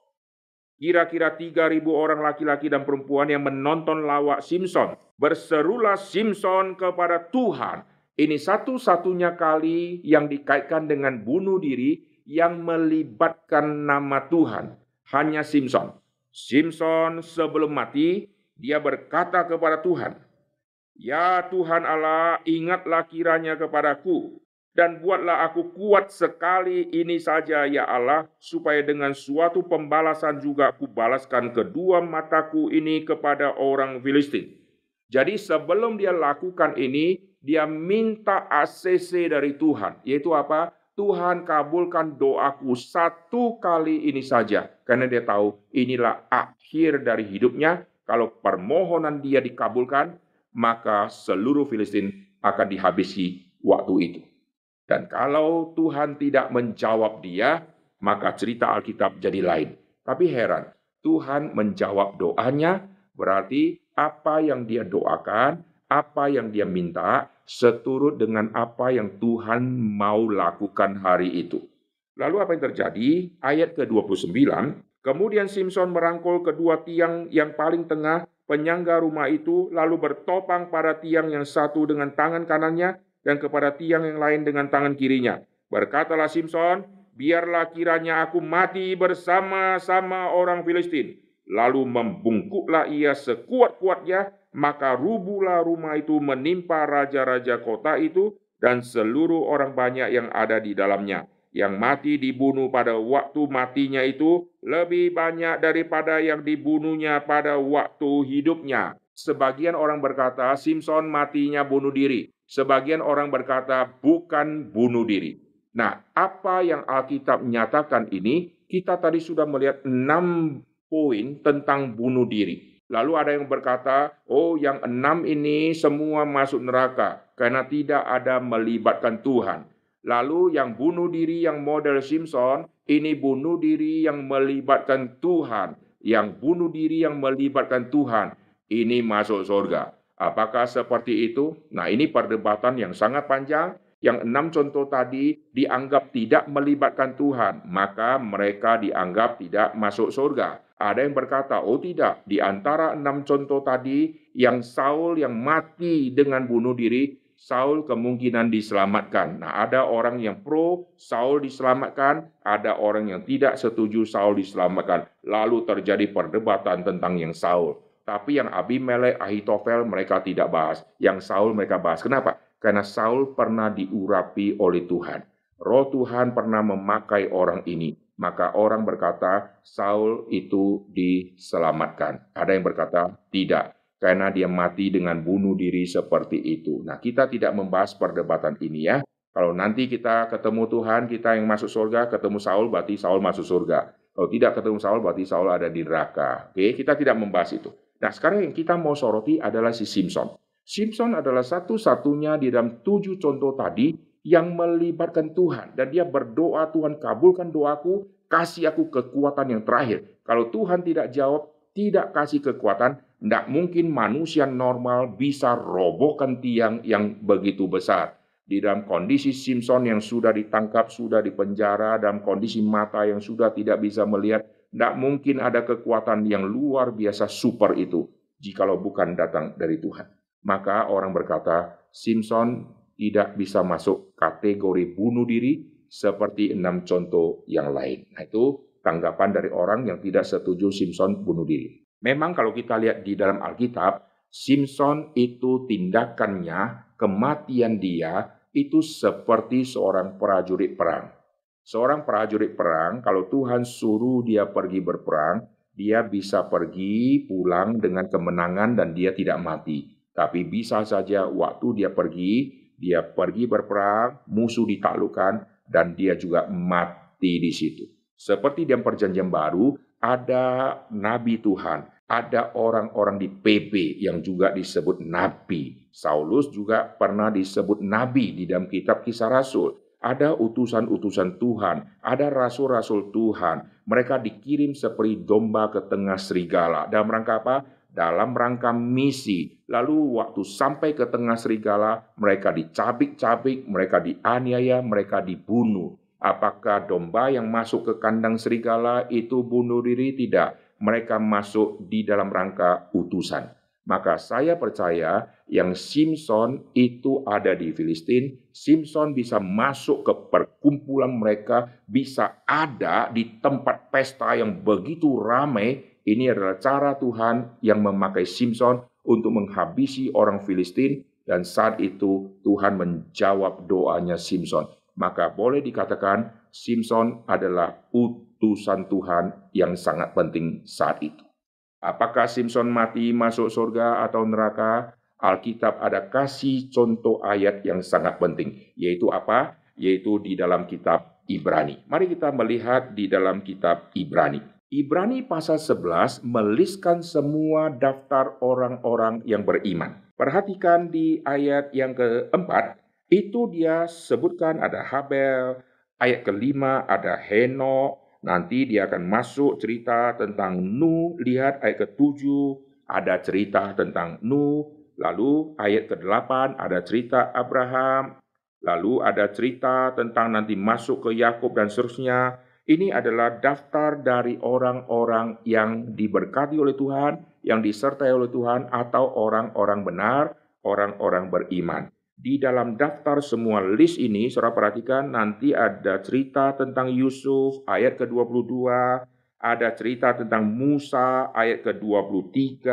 Kira-kira 3.000 orang laki-laki dan perempuan yang menonton lawak Simson. Berserulah Simson kepada Tuhan. Ini satu-satunya kali yang dikaitkan dengan bunuh diri yang melibatkan nama Tuhan. Hanya Simson. Simson sebelum mati, dia berkata kepada Tuhan, "Ya Tuhan Allah, ingatlah kiranya kepadaku, dan buatlah aku kuat sekali ini saja ya Allah, supaya dengan suatu pembalasan juga aku balaskan kedua mataku ini kepada orang Filistin." Jadi sebelum dia lakukan ini, dia minta ACC dari Tuhan, yaitu apa? Tuhan kabulkan doaku satu kali ini saja, karena dia tahu inilah akhir dari hidupnya. Kalau permohonan dia dikabulkan, maka seluruh Filistin akan dihabisi waktu itu. Dan kalau Tuhan tidak menjawab dia, maka cerita Alkitab jadi lain. Tapi heran, Tuhan menjawab doanya, berarti apa yang dia doakan, apa yang dia minta, seturut dengan apa yang Tuhan mau lakukan hari itu. Lalu apa yang terjadi? Ayat ke-29, kemudian Simson merangkul kedua tiang yang paling tengah penyangga rumah itu, lalu bertopang pada tiang yang satu dengan tangan kanannya dan kepada tiang yang lain dengan tangan kirinya. Berkatalah Simson, biarlah kiranya aku mati bersama-sama orang Filistin. Lalu membungkuklah ia sekuat-kuatnya, maka rubuhlah rumah itu menimpa raja-raja kota itu dan seluruh orang banyak yang ada di dalamnya. Yang mati dibunuh pada waktu matinya itu lebih banyak daripada yang dibunuhnya pada waktu hidupnya. Sebagian orang berkata Simson matinya bunuh diri. Sebagian orang berkata bukan bunuh diri. Nah, apa yang Alkitab nyatakan ini, kita tadi sudah melihat 6 poin tentang bunuh diri. Lalu ada yang berkata, oh yang 6 ini semua masuk neraka karena tidak ada melibatkan Tuhan. Lalu yang bunuh diri yang model Simson, ini bunuh diri yang melibatkan Tuhan. Yang bunuh diri yang melibatkan Tuhan, ini masuk surga. Apakah seperti itu? Nah, ini perdebatan yang sangat panjang. Yang 6 contoh tadi dianggap tidak melibatkan Tuhan, maka mereka dianggap tidak masuk surga. Ada yang berkata, oh tidak, di antara 6 contoh tadi, yang Saul yang mati dengan bunuh diri, Saul kemungkinan diselamatkan. Nah, ada orang yang pro Saul diselamatkan, ada orang yang tidak setuju Saul diselamatkan. Lalu terjadi perdebatan tentang yang Saul. Tapi yang Abimelek, Ahitofel mereka tidak bahas. Yang Saul mereka bahas. Kenapa? Karena Saul pernah diurapi oleh Tuhan. Roh Tuhan pernah memakai orang ini. Maka orang berkata Saul itu diselamatkan. Ada yang berkata tidak, karena dia mati dengan bunuh diri seperti itu. Nah, kita tidak membahas perdebatan ini ya. Kalau nanti kita ketemu Tuhan, kita yang masuk surga, ketemu Saul, berarti Saul masuk surga. Kalau tidak ketemu Saul, berarti Saul ada di neraka. Oke, kita tidak membahas itu. Nah, sekarang yang kita mau soroti adalah si Simson. Simson adalah satu-satunya di dalam 7 contoh tadi yang melibatkan Tuhan. Dan dia berdoa, Tuhan kabulkan doaku, kasih aku kekuatan yang terakhir. Kalau Tuhan tidak jawab, tidak kasih kekuatan, tidak mungkin manusia normal bisa robohkan tiang yang begitu besar. Di dalam kondisi Simpson yang sudah ditangkap, sudah dipenjara, dalam kondisi mata yang sudah tidak bisa melihat, tidak mungkin ada kekuatan yang luar biasa super itu, jikalau bukan datang dari Tuhan. Maka orang berkata, Simpson tidak bisa masuk kategori bunuh diri seperti 6 contoh yang lain. Nah, itu tanggapan dari orang yang tidak setuju Simpson bunuh diri. Memang kalau kita lihat di dalam Alkitab, Simpson itu tindakannya, kematian dia itu seperti seorang prajurit perang. Seorang prajurit perang, kalau Tuhan suruh dia pergi berperang, dia bisa pergi pulang dengan kemenangan dan dia tidak mati. Tapi bisa saja waktu dia pergi berperang, musuh ditaklukkan, dan dia juga mati di situ. Seperti dalam Perjanjian Baru, ada nabi Tuhan, ada orang-orang di PB yang juga disebut nabi. Saulus juga pernah disebut nabi di dalam kitab Kisah Rasul. Ada utusan-utusan Tuhan, ada rasul-rasul Tuhan. Mereka dikirim seperti domba ke tengah serigala. Dalam rangka apa? Dalam rangka misi. Lalu waktu sampai ke tengah serigala, mereka dicabik-cabik, mereka dianiaya, mereka dibunuh. Apakah domba yang masuk ke kandang serigala itu bunuh diri? Tidak. Mereka masuk di dalam rangka utusan. Maka saya percaya yang Simpson itu ada di Filistin, Simpson bisa masuk ke perkumpulan mereka, bisa ada di tempat pesta yang begitu ramai. Ini adalah cara Tuhan yang memakai Simpson untuk menghabisi orang Filistin, dan saat itu Tuhan menjawab doanya Simpson. Maka boleh dikatakan Simpson adalah utusan Tuhan yang sangat penting saat itu. Apakah Simpson mati masuk surga atau neraka? Alkitab ada kasih contoh ayat yang sangat penting. Yaitu apa? Yaitu di dalam kitab Ibrani. Mari kita melihat di dalam kitab Ibrani. Ibrani pasal 11 meliskan semua daftar orang-orang yang beriman. Perhatikan di ayat yang keempat, itu dia sebutkan ada Habel, ayat kelima ada Henok. Nanti dia akan masuk cerita tentang Nuh, lihat ayat ke-7, ada cerita tentang Nuh, lalu ayat ke-8 ada cerita Abraham, lalu ada cerita tentang nanti masuk ke Yakub dan seterusnya. Ini adalah daftar dari orang-orang yang diberkati oleh Tuhan, yang disertai oleh Tuhan, atau orang-orang benar, orang-orang beriman. Di dalam daftar semua list ini, saudara perhatikan nanti ada cerita tentang Yusuf ayat ke-22, ada cerita tentang Musa ayat ke-23.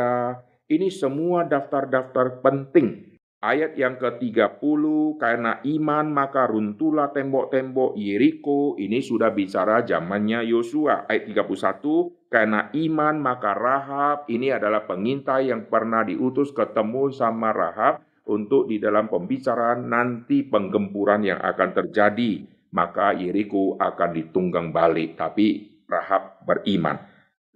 Ini semua daftar-daftar penting. Ayat yang ke-30, karena iman maka runtuhlah tembok-tembok Yeriko. Ini sudah bicara zamannya Yosua. Ayat 31, karena iman maka Rahab. Ini adalah pengintai yang pernah diutus ketemu sama Rahab untuk di dalam pembicaraan nanti penggempuran yang akan terjadi. Maka Yeriko akan ditunggang balik, tapi Rahab beriman.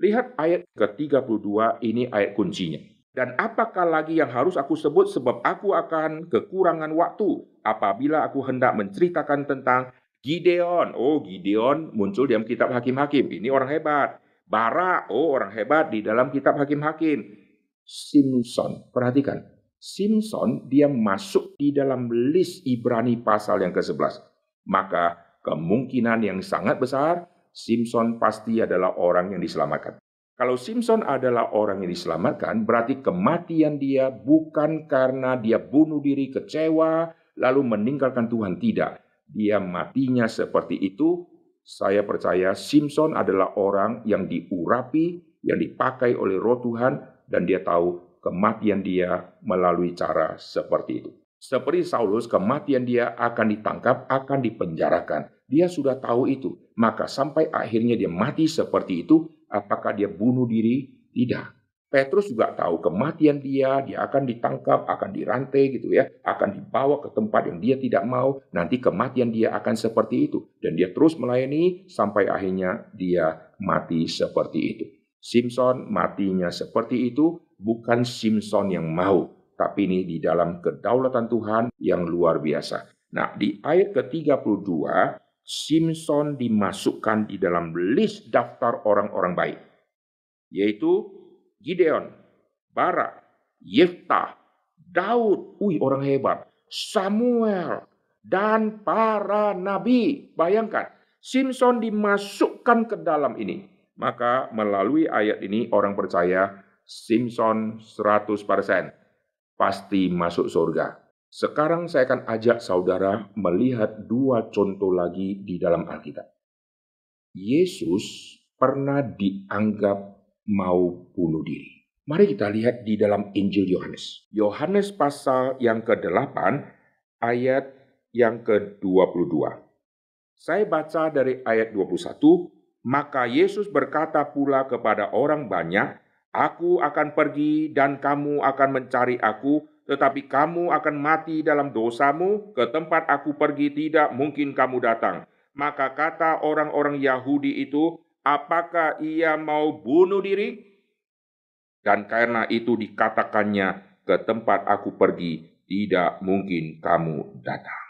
Lihat ayat ke-32, ini ayat kuncinya. Dan apakah lagi yang harus aku sebut, sebab aku akan kekurangan waktu apabila aku hendak menceritakan tentang Gideon. Oh, Gideon muncul dalam kitab Hakim-Hakim. Ini orang hebat. Barak, oh orang hebat di dalam kitab Hakim-Hakim. Simpson, perhatikan. Simpson dia masuk di dalam list Ibrani pasal yang ke-11. Maka kemungkinan yang sangat besar Simpson pasti adalah orang yang diselamatkan. Kalau Simpson adalah orang yang diselamatkan, berarti kematian dia bukan karena dia bunuh diri kecewa lalu meninggalkan Tuhan. Tidak. Dia matinya seperti itu. Saya percaya Simpson adalah orang yang diurapi, yang dipakai oleh Roh Tuhan, dan dia tahu kematian dia melalui cara seperti itu. Seperti Saulus, kematian dia akan ditangkap, akan dipenjarakan. Dia sudah tahu itu. Maka sampai akhirnya dia mati seperti itu. Apakah dia bunuh diri? Tidak. Petrus juga tahu kematian dia akan ditangkap, akan dirantai gitu ya, akan dibawa ke tempat yang dia tidak mau. Nanti kematian dia akan seperti itu. Dan dia terus melayani sampai akhirnya dia mati seperti itu. Simpson matinya seperti itu, bukan Simpson yang mau, tapi ini di dalam kedaulatan Tuhan yang luar biasa. Nah, di ayat ke-32, Simson dimasukkan di dalam list daftar orang-orang baik, yaitu Gideon, Barak, Yeftah, Daud, orang hebat, Samuel, dan para nabi. Bayangkan, Simson dimasukkan ke dalam ini. Maka melalui ayat ini orang percaya Simson 100% pasti masuk surga. Sekarang saya akan ajak saudara melihat dua contoh lagi di dalam Alkitab. Yesus pernah dianggap mau bunuh diri. Mari kita lihat di dalam Injil Yohanes. Yohanes pasal yang ke-8 ayat yang ke-22. Saya baca dari ayat 21. Maka Yesus berkata pula kepada orang banyak, Aku akan pergi dan kamu akan mencari aku, tetapi kamu akan mati dalam dosamu, ke tempat aku pergi tidak mungkin kamu datang. Maka kata orang-orang Yahudi itu, apakah ia mau bunuh diri? Dan karena itu dikatakannya, ke tempat aku pergi tidak mungkin kamu datang.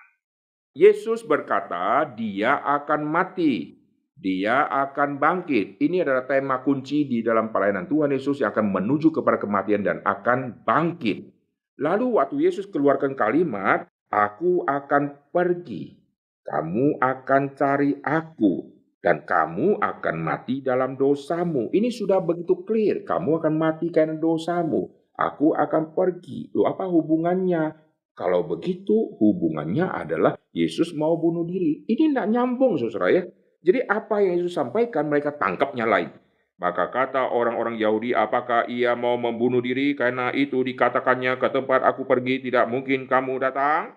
Yesus berkata dia akan mati, dia akan bangkit. Ini adalah tema kunci di dalam pelayanan Tuhan Yesus yang akan menuju kepada kematian dan akan bangkit. Lalu waktu Yesus keluarkan kalimat, aku akan pergi, kamu akan cari aku, dan kamu akan mati dalam dosamu. Ini sudah begitu clear, kamu akan mati karena dosamu. Aku akan pergi. Loh, apa hubungannya? Kalau begitu hubungannya adalah Yesus mau bunuh diri. Ini tidak nyambung, saudara ya. Jadi apa yang Yesus sampaikan mereka tangkapnya lain. Maka kata orang-orang Yahudi, apakah ia mau membunuh diri? Karena itu dikatakannya, ke tempat aku pergi tidak mungkin kamu datang.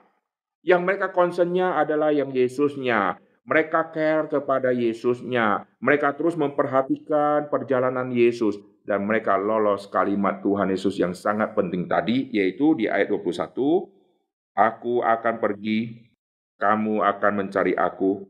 Yang mereka concernnya adalah yang Yesusnya. Mereka care kepada Yesusnya. Mereka terus memperhatikan perjalanan Yesus. Dan mereka lolos kalimat Tuhan Yesus yang sangat penting tadi, yaitu di ayat 21, Aku akan pergi, kamu akan mencari aku,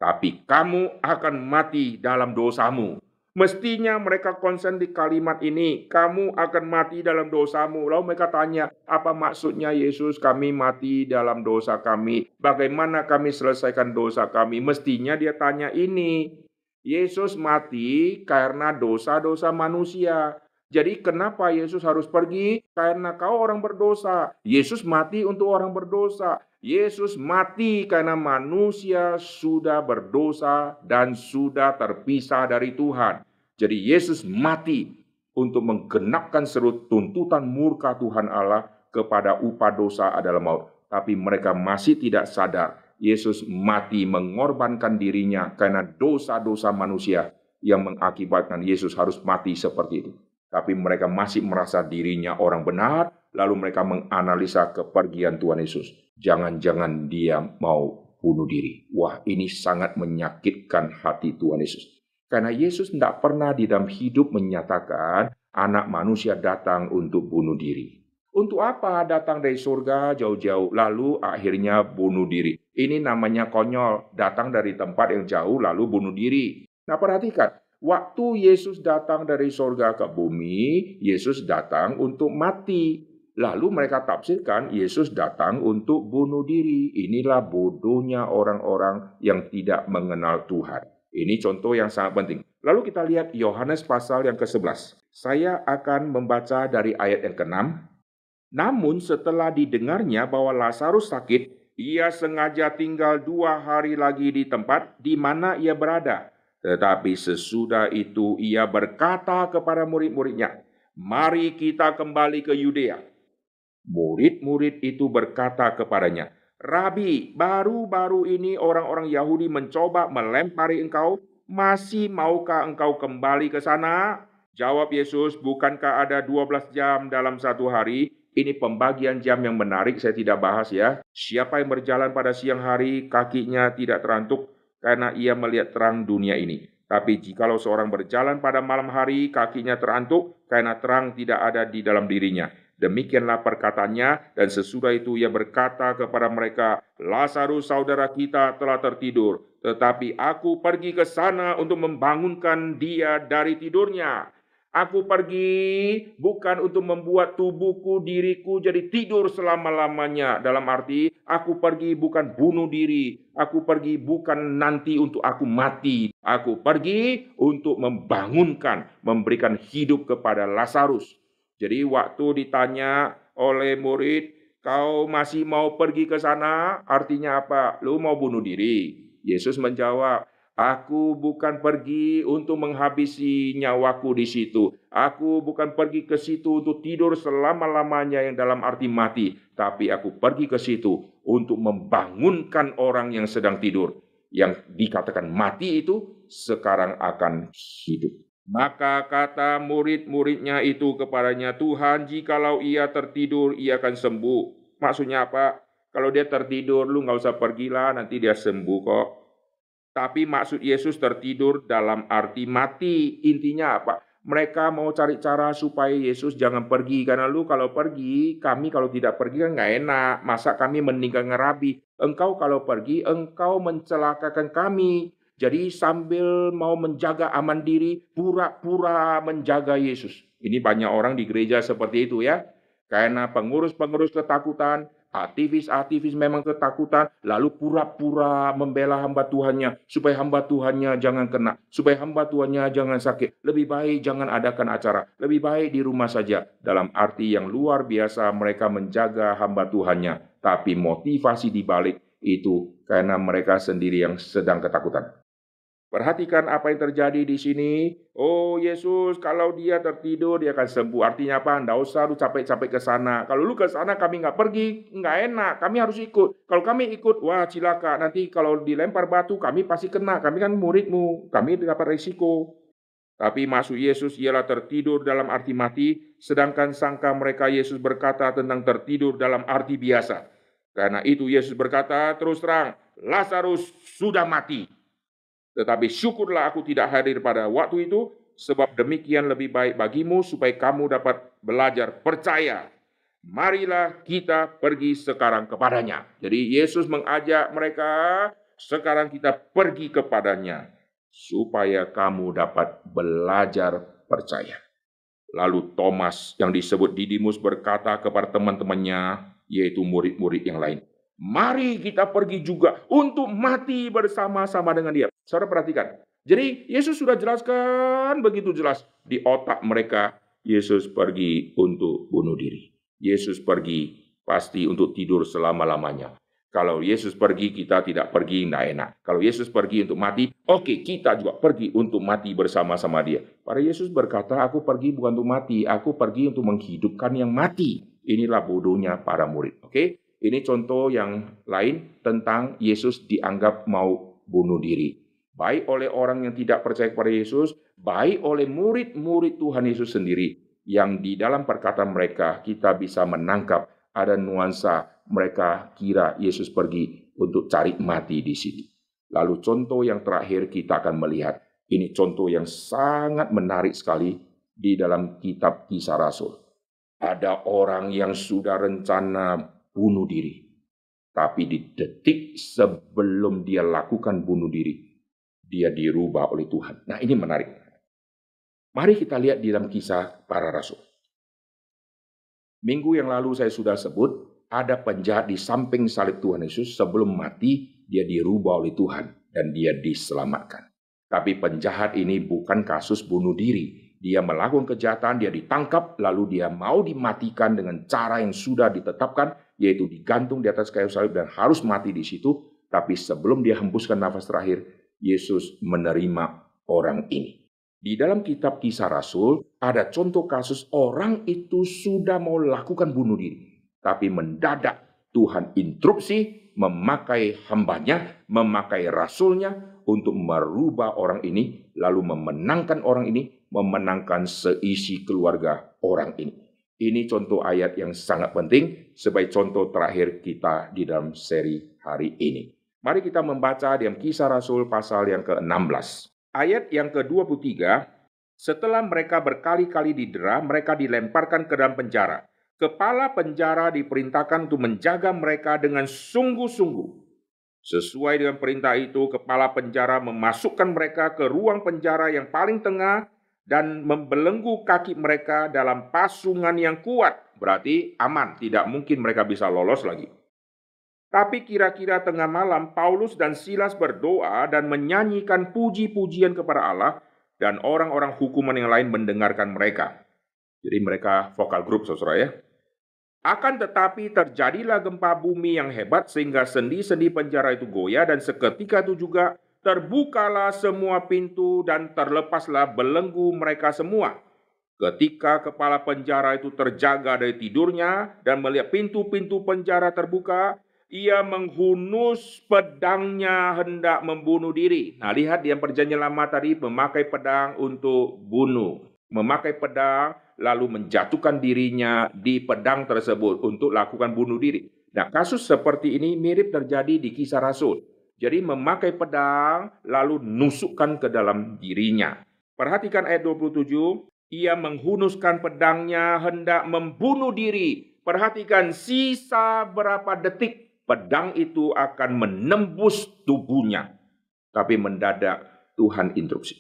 tapi kamu akan mati dalam dosamu. Mestinya mereka konsen di kalimat ini, kamu akan mati dalam dosamu. Lalu mereka tanya, apa maksudnya Yesus kami mati dalam dosa kami? Bagaimana kami selesaikan dosa kami? Mestinya dia tanya ini, Yesus mati karena dosa-dosa manusia. Jadi kenapa Yesus harus pergi? Karena kau orang berdosa. Yesus mati untuk orang berdosa. Yesus mati karena manusia sudah berdosa dan sudah terpisah dari Tuhan. Jadi Yesus mati untuk menggenapkan seluruh tuntutan murka Tuhan Allah kepada upah dosa adalah maut. Tapi mereka masih tidak sadar. Yesus mati mengorbankan dirinya karena dosa-dosa manusia yang mengakibatkan Yesus harus mati seperti itu. Tapi mereka masih merasa dirinya orang benar, lalu mereka menganalisa kepergian Tuhan Yesus. Jangan-jangan dia mau bunuh diri. Wah, ini sangat menyakitkan hati Tuhan Yesus. Karena Yesus tidak pernah di dalam hidup menyatakan anak manusia datang untuk bunuh diri. Untuk apa datang dari surga jauh-jauh, lalu akhirnya bunuh diri? Ini namanya konyol, datang dari tempat yang jauh lalu bunuh diri. Nah, perhatikan. Waktu Yesus datang dari surga ke bumi, Yesus datang untuk mati. Lalu mereka tafsirkan Yesus datang untuk bunuh diri. Inilah bodohnya orang-orang yang tidak mengenal Tuhan. Ini contoh yang sangat penting. Lalu kita lihat Yohanes pasal yang ke-11. Saya akan membaca dari ayat yang ke-6. Namun setelah didengarnya bahwa Lazarus sakit, ia sengaja tinggal 2 hari lagi di tempat di mana ia berada. Tetapi sesudah itu ia berkata kepada murid-muridnya, mari kita kembali ke Yudea. Murid-murid itu berkata kepadanya, Rabi, baru-baru ini orang-orang Yahudi mencoba melempari engkau, masih maukah engkau kembali ke sana? Jawab Yesus, bukankah ada 12 jam dalam satu hari? Ini pembagian jam yang menarik, saya tidak bahas ya. Siapa yang berjalan pada siang hari, kakinya tidak terantuk, karena ia melihat terang dunia ini. Tapi jikalau seorang berjalan pada malam hari, kakinya terantuk, karena terang tidak ada di dalam dirinya. Demikianlah perkataannya, dan sesudah itu ia berkata kepada mereka, Lazarus saudara kita telah tertidur, tetapi aku pergi ke sana untuk membangunkan dia dari tidurnya. Aku pergi bukan untuk membuat tubuhku, diriku jadi tidur selama-lamanya. Dalam arti, aku pergi bukan bunuh diri. Aku pergi bukan nanti untuk aku mati. Aku pergi untuk membangunkan, memberikan hidup kepada Lazarus. Jadi waktu ditanya oleh murid, kau masih mau pergi ke sana? Artinya apa? Lu mau bunuh diri? Yesus menjawab, aku bukan pergi untuk menghabisi nyawaku di situ. Aku bukan pergi ke situ untuk tidur selama-lamanya yang dalam arti mati. Tapi aku pergi ke situ untuk membangunkan orang yang sedang tidur. Yang dikatakan mati itu sekarang akan hidup. Maka kata murid-muridnya itu kepadanya, Tuhan, jikalau ia tertidur, ia akan sembuh. Maksudnya apa? Kalau dia tertidur, lu nggak usah pergilah, nanti dia sembuh kok. Tapi maksud Yesus tertidur dalam arti mati. Intinya apa? Mereka mau cari cara supaya Yesus jangan pergi. Karena lu kalau pergi, kami kalau tidak pergi kan nggak enak. Masa kami meninggal ngerabi. Engkau kalau pergi, engkau mencelakakan kami. Jadi sambil mau menjaga aman diri, pura-pura menjaga Yesus. Ini banyak orang di gereja seperti itu ya. Karena pengurus-pengurus ketakutan, aktivis-aktivis memang ketakutan, lalu pura-pura membela hamba Tuhannya, supaya hamba Tuhannya jangan kena, supaya hamba Tuhannya jangan sakit. Lebih baik jangan adakan acara, lebih baik di rumah saja. Dalam arti yang luar biasa mereka menjaga hamba Tuhannya, tapi motivasi di balik itu karena mereka sendiri yang sedang ketakutan. Perhatikan apa yang terjadi di sini. Oh Yesus, kalau dia tertidur, dia akan sembuh. Artinya apa? Nggak usah lu capek-capek ke sana. Kalau lu ke sana kami nggak pergi, nggak enak. Kami harus ikut. Kalau kami ikut, wah cilaka. Nanti kalau dilempar batu, kami pasti kena. Kami kan muridmu. Kami dapat risiko. Tapi maksud Yesus ialah tertidur dalam arti mati, sedangkan sangka mereka Yesus berkata tentang tertidur dalam arti biasa. Karena itu Yesus berkata, terus terang, Lazarus sudah mati. Tetapi syukurlah aku tidak hadir pada waktu itu, sebab demikian lebih baik bagimu supaya kamu dapat belajar percaya. Marilah kita pergi sekarang kepadanya. Jadi Yesus mengajak mereka, sekarang kita pergi kepadanya, supaya kamu dapat belajar percaya. Lalu Thomas yang disebut Didimus berkata kepada teman-temannya, yaitu murid-murid yang lain, mari kita pergi juga untuk mati bersama-sama dengan dia. Saudara perhatikan. Jadi Yesus sudah jelaskan begitu jelas di otak mereka. Yesus pergi untuk bunuh diri. Yesus pergi pasti untuk tidur selama-lamanya. Kalau Yesus pergi, kita tidak pergi, tidak enak. Kalau Yesus pergi untuk mati, oke, kita juga pergi untuk mati bersama-sama dia. Pada Yesus berkata, aku pergi bukan untuk mati, aku pergi untuk menghidupkan yang mati. Inilah bodohnya para murid. Oke? Ini contoh yang lain tentang Yesus dianggap mau bunuh diri. Baik oleh orang yang tidak percaya kepada Yesus, baik oleh murid-murid Tuhan Yesus sendiri. Yang di dalam perkataan mereka kita bisa menangkap ada nuansa mereka kira Yesus pergi untuk cari mati di sini. Lalu contoh yang terakhir kita akan melihat. Ini contoh yang sangat menarik sekali di dalam kitab Kisah Rasul. Ada orang yang sudah rencana bunuh diri. Tapi di detik sebelum dia lakukan bunuh diri, dia dirubah oleh Tuhan. Nah ini menarik. Mari kita lihat di dalam Kisah Para Rasul. Minggu yang lalu saya sudah sebut, ada penjahat di samping salib Tuhan Yesus, sebelum mati dia dirubah oleh Tuhan dan dia diselamatkan. Tapi penjahat ini bukan kasus bunuh diri. Dia melakukan kejahatan, dia ditangkap, lalu dia mau dimatikan dengan cara yang sudah ditetapkan, yaitu digantung di atas kayu salib dan harus mati di situ. Tapi sebelum dia hembuskan nafas terakhir, Yesus menerima orang ini. Di dalam kitab Kisah Rasul, ada contoh kasus orang itu sudah mau lakukan bunuh diri. Tapi mendadak Tuhan interupsi, memakai hambanya, memakai rasulnya untuk merubah orang ini, lalu memenangkan orang ini, memenangkan seisi keluarga orang ini. Ini contoh ayat yang sangat penting sebagai contoh terakhir kita di dalam seri hari ini. Mari kita membaca dalam Kisah Rasul pasal yang ke-16. Ayat yang ke-23, setelah mereka berkali-kali didera, mereka dilemparkan ke dalam penjara. Kepala penjara diperintahkan untuk menjaga mereka dengan sungguh-sungguh. Sesuai dengan perintah itu, kepala penjara memasukkan mereka ke ruang penjara yang paling tengah dan membelenggu kaki mereka dalam pasungan yang kuat. Berarti aman, tidak mungkin mereka bisa lolos lagi. Tapi kira-kira tengah malam, Paulus dan Silas berdoa dan menyanyikan puji-pujian kepada Allah, dan orang-orang hukuman yang lain mendengarkan mereka. Jadi mereka vokal grup, saudara ya. Akan tetapi terjadilah gempa bumi yang hebat sehingga sendi-sendi penjara itu goyah, dan seketika itu juga terbukalah semua pintu dan terlepaslah belenggu mereka semua. Ketika kepala penjara itu terjaga dari tidurnya dan melihat pintu-pintu penjara terbuka, ia menghunus pedangnya hendak membunuh diri. Nah, lihat di perjanjian lama tadi memakai pedang untuk bunuh. Memakai pedang lalu menjatuhkan dirinya di pedang tersebut untuk lakukan bunuh diri. Nah, kasus seperti ini mirip terjadi di Kisah Rasul. Jadi memakai pedang lalu nusukkan ke dalam dirinya. Perhatikan ayat 27. Ia menghunuskan pedangnya hendak membunuh diri. Perhatikan sisa berapa detik pedang itu akan menembus tubuhnya. Tapi mendadak Tuhan interupsi.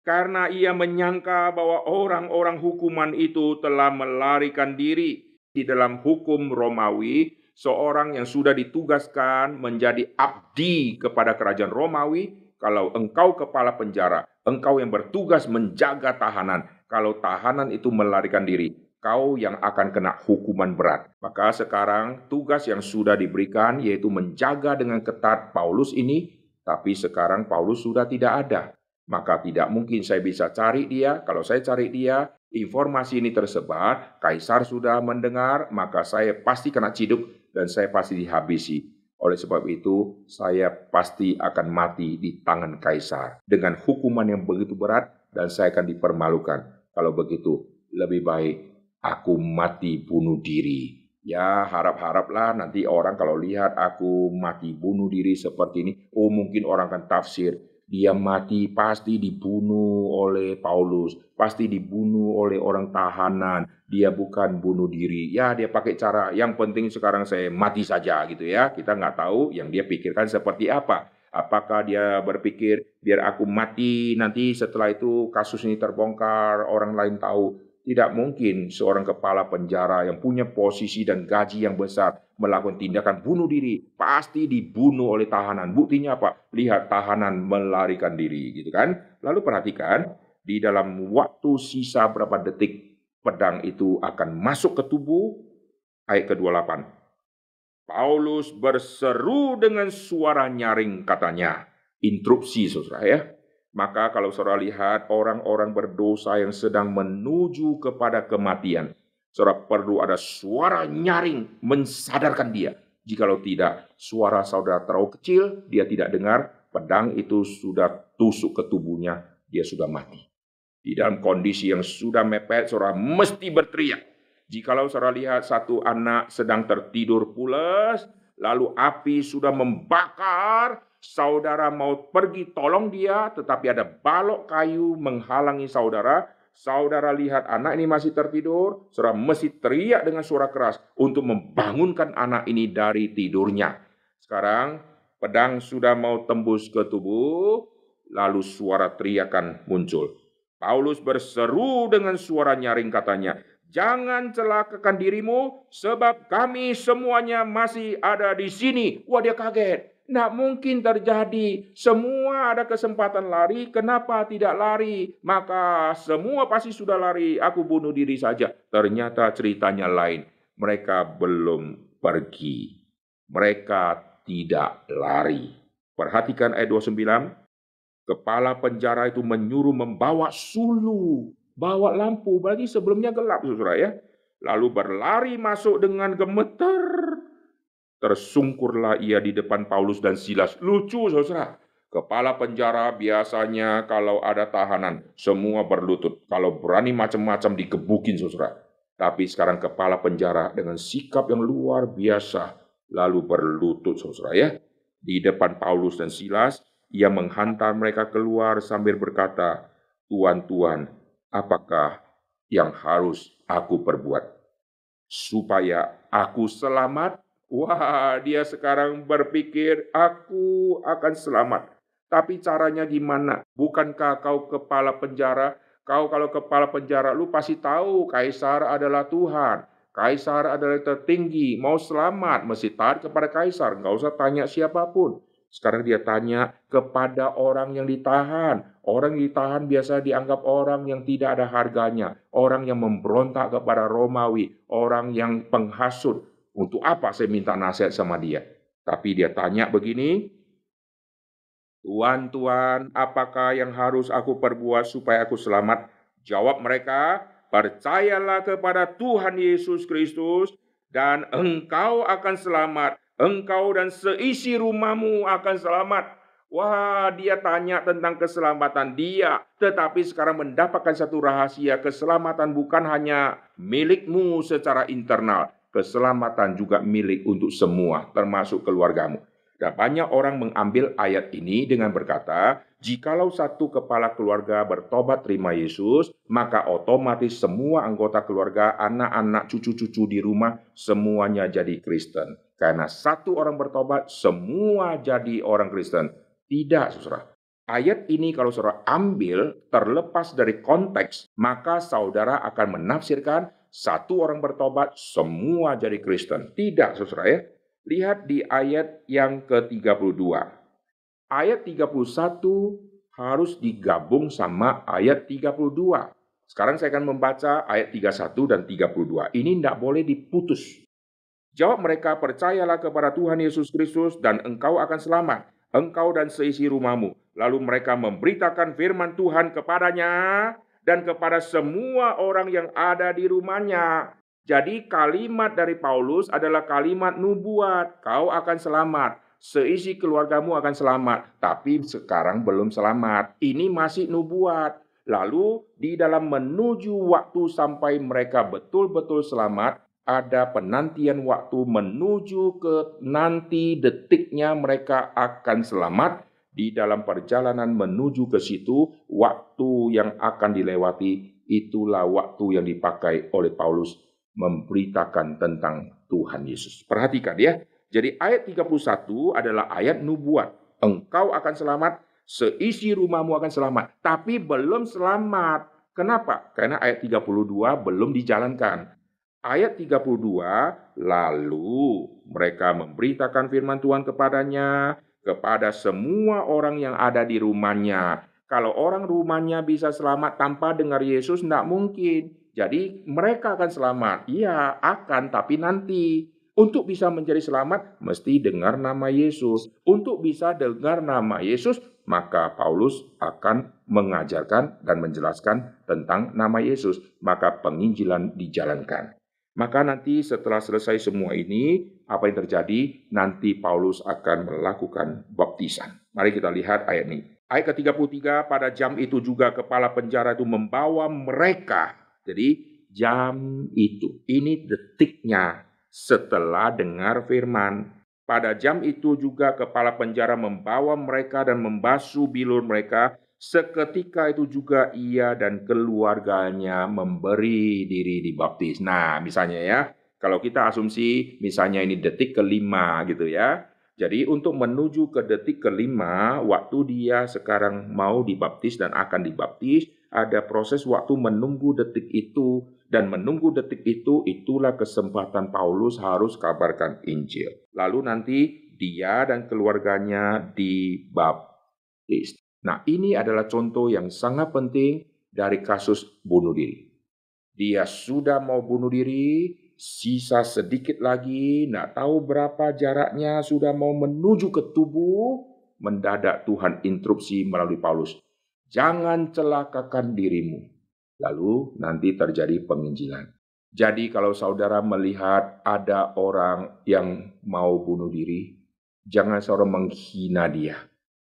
Karena ia menyangka bahwa orang-orang hukuman itu telah melarikan diri. Di dalam hukum Romawi, seorang yang sudah ditugaskan menjadi abdi kepada kerajaan Romawi, kalau engkau kepala penjara, engkau yang bertugas menjaga tahanan. Kalau tahanan itu melarikan diri, kau yang akan kena hukuman berat. Maka sekarang tugas yang sudah diberikan yaitu menjaga dengan ketat Paulus ini, tapi sekarang Paulus sudah tidak ada. Maka tidak mungkin saya bisa cari dia. Kalau saya cari dia, informasi ini tersebar, kaisar sudah mendengar, maka saya pasti kena ciduk dan saya pasti dihabisi. Oleh sebab itu, saya pasti akan mati di tangan kaisar dengan hukuman yang begitu berat dan saya akan dipermalukan. Kalau begitu, lebih baik aku mati bunuh diri. Ya, harap-haraplah nanti orang kalau lihat aku mati bunuh diri seperti ini, oh mungkin orang akan tafsir, dia mati pasti dibunuh oleh Paulus, pasti dibunuh oleh orang tahanan, dia bukan bunuh diri. Ya, dia pakai cara, yang penting sekarang saya mati saja gitu ya. Kita nggak tahu yang dia pikirkan seperti apa. Apakah dia berpikir, biar aku mati, nanti setelah itu kasus ini terbongkar, orang lain tahu. Tidak mungkin seorang kepala penjara yang punya posisi dan gaji yang besar melakukan tindakan bunuh diri. Pasti dibunuh oleh tahanan. Buktinya apa? Lihat tahanan melarikan diri, gitu kan. Lalu perhatikan, di dalam waktu sisa berapa detik pedang itu akan masuk ke tubuh. Ayat ke-28. Paulus berseru dengan suara nyaring katanya. Interupsi saudara ya. Maka kalau saudara lihat orang-orang berdosa yang sedang menuju kepada kematian, saudara perlu ada suara nyaring mensadarkan dia. Jikalau tidak, suara saudara terlalu kecil, dia tidak dengar, pedang itu sudah tusuk ke tubuhnya, dia sudah mati. Di dalam kondisi yang sudah mepet, saudara mesti berteriak. Jikalau saudara lihat satu anak sedang tertidur pulas, lalu api sudah membakar, saudara mau pergi tolong dia, tetapi ada balok kayu menghalangi saudara. Saudara lihat anak ini masih tertidur, saudara mesti teriak dengan suara keras untuk membangunkan anak ini dari tidurnya. Sekarang pedang sudah mau tembus ke tubuh, lalu suara teriakan muncul. Paulus berseru dengan suara nyaring katanya, jangan celakakan dirimu, sebab kami semuanya masih ada di sini. Wah, dia kaget. Nggak mungkin terjadi. Semua ada kesempatan lari, kenapa tidak lari? Maka semua pasti sudah lari, aku bunuh diri saja. Ternyata ceritanya lain. Mereka belum pergi. Mereka tidak lari. Perhatikan ayat 29. Kepala penjara itu menyuruh membawa sulu, bawa lampu, berarti sebelumnya gelap, saudara ya. Lalu berlari masuk dengan gemeter. Tersungkurlah ia di depan Paulus dan Silas. Lucu, saudara. Kepala penjara biasanya kalau ada tahanan, semua berlutut. Kalau berani macam-macam digebukin, saudara. Tapi sekarang kepala penjara dengan sikap yang luar biasa, lalu berlutut, saudara ya. Di depan Paulus dan Silas, ia menghantar mereka keluar sambil berkata, Tuan-tuan, apakah yang harus aku perbuat? Supaya aku selamat? Wah, dia sekarang berpikir, aku akan selamat. Tapi caranya gimana? Bukankah kau kepala penjara? Kau kalau kepala penjara, lu pasti tahu Kaisar adalah Tuhan. Kaisar adalah yang tertinggi. Mau selamat, mesti taat kepada Kaisar. Nggak usah tanya siapapun. Sekarang dia tanya kepada orang yang ditahan. Orang yang ditahan biasa dianggap orang yang tidak ada harganya. Orang yang memberontak kepada Romawi. Orang yang penghasut. Untuk apa saya minta nasihat sama dia? Tapi dia tanya begini, Tuan, Tuan, apakah yang harus aku perbuat supaya aku selamat? Jawab mereka, percayalah kepada Tuhan Yesus Kristus dan engkau akan selamat. Engkau dan seisi rumahmu akan selamat. Wah, dia tanya tentang keselamatan dia, tetapi sekarang mendapatkan satu rahasia. Keselamatan bukan hanya milikmu secara internal, keselamatan juga milik untuk semua, termasuk keluargamu. Dan banyak orang mengambil ayat ini dengan berkata, jikalau satu kepala keluarga bertobat terima Yesus, maka otomatis semua anggota keluarga, anak-anak, cucu-cucu di rumah, semuanya jadi Kristen. Karena satu orang bertobat, semua jadi orang Kristen. Tidak, saudara. Ayat ini kalau saudara ambil terlepas dari konteks, maka saudara akan menafsirkan satu orang bertobat, semua jadi Kristen. Tidak, saudara ya. Lihat di ayat yang ke-32. Ayat 31 harus digabung sama ayat 32. Sekarang saya akan membaca ayat 31 dan 32. Ini tidak boleh diputus. Jawab mereka, percayalah kepada Tuhan Yesus Kristus dan engkau akan selamat, engkau dan seisi rumahmu. Lalu mereka memberitakan firman Tuhan kepadanya dan kepada semua orang yang ada di rumahnya. Jadi kalimat dari Paulus adalah kalimat nubuat. Kau akan selamat. Seisi keluargamu akan selamat. Tapi sekarang belum selamat. Ini masih nubuat. Lalu di dalam menuju waktu sampai mereka betul-betul selamat, ada penantian waktu menuju ke nanti detiknya mereka akan selamat. Di dalam perjalanan menuju ke situ, waktu yang akan dilewati, itulah waktu yang dipakai oleh Paulus memberitakan tentang Tuhan Yesus. Perhatikan ya. Jadi ayat 31 adalah ayat nubuat. Engkau akan selamat, seisi rumahmu akan selamat. Tapi belum selamat. Kenapa? Karena ayat 32 belum dijalankan. Ayat 32, lalu mereka memberitakan firman Tuhan kepadanya, kepada semua orang yang ada di rumahnya. Kalau orang rumahnya bisa selamat tanpa dengar Yesus, tidak mungkin. Jadi mereka akan selamat. Iya, akan, tapi nanti. Untuk bisa menjadi selamat, mesti dengar nama Yesus. Untuk bisa dengar nama Yesus, maka Paulus akan mengajarkan dan menjelaskan tentang nama Yesus. Maka penginjilan dijalankan. Maka nanti setelah selesai semua ini, apa yang terjadi? Nanti Paulus akan melakukan baptisan. Mari kita lihat ayat ini. Ayat ke-33, pada jam itu juga kepala penjara itu membawa mereka. Jadi jam itu, ini detiknya setelah dengar firman. Pada jam itu juga kepala penjara membawa mereka dan membasuh bilur mereka. Seketika itu juga ia dan keluarganya memberi diri dibaptis. Nah, misalnya ya, kalau kita asumsi misalnya ini detik kelima gitu ya. Jadi untuk menuju ke detik kelima, waktu dia sekarang mau dibaptis dan akan dibaptis, ada proses waktu menunggu detik itu. Dan menunggu detik itu, itulah kesempatan Paulus harus kabarkan Injil. Lalu nanti dia dan keluarganya dibaptis. Nah, ini adalah contoh yang sangat penting dari kasus bunuh diri. Dia sudah mau bunuh diri, sisa sedikit lagi, tidak tahu berapa jaraknya, sudah mau menuju ke tubuh, mendadak Tuhan instruksi melalui Paulus. Jangan celakakan dirimu. Lalu nanti terjadi penginjilan. Jadi kalau saudara melihat ada orang yang mau bunuh diri, jangan saudara menghina dia.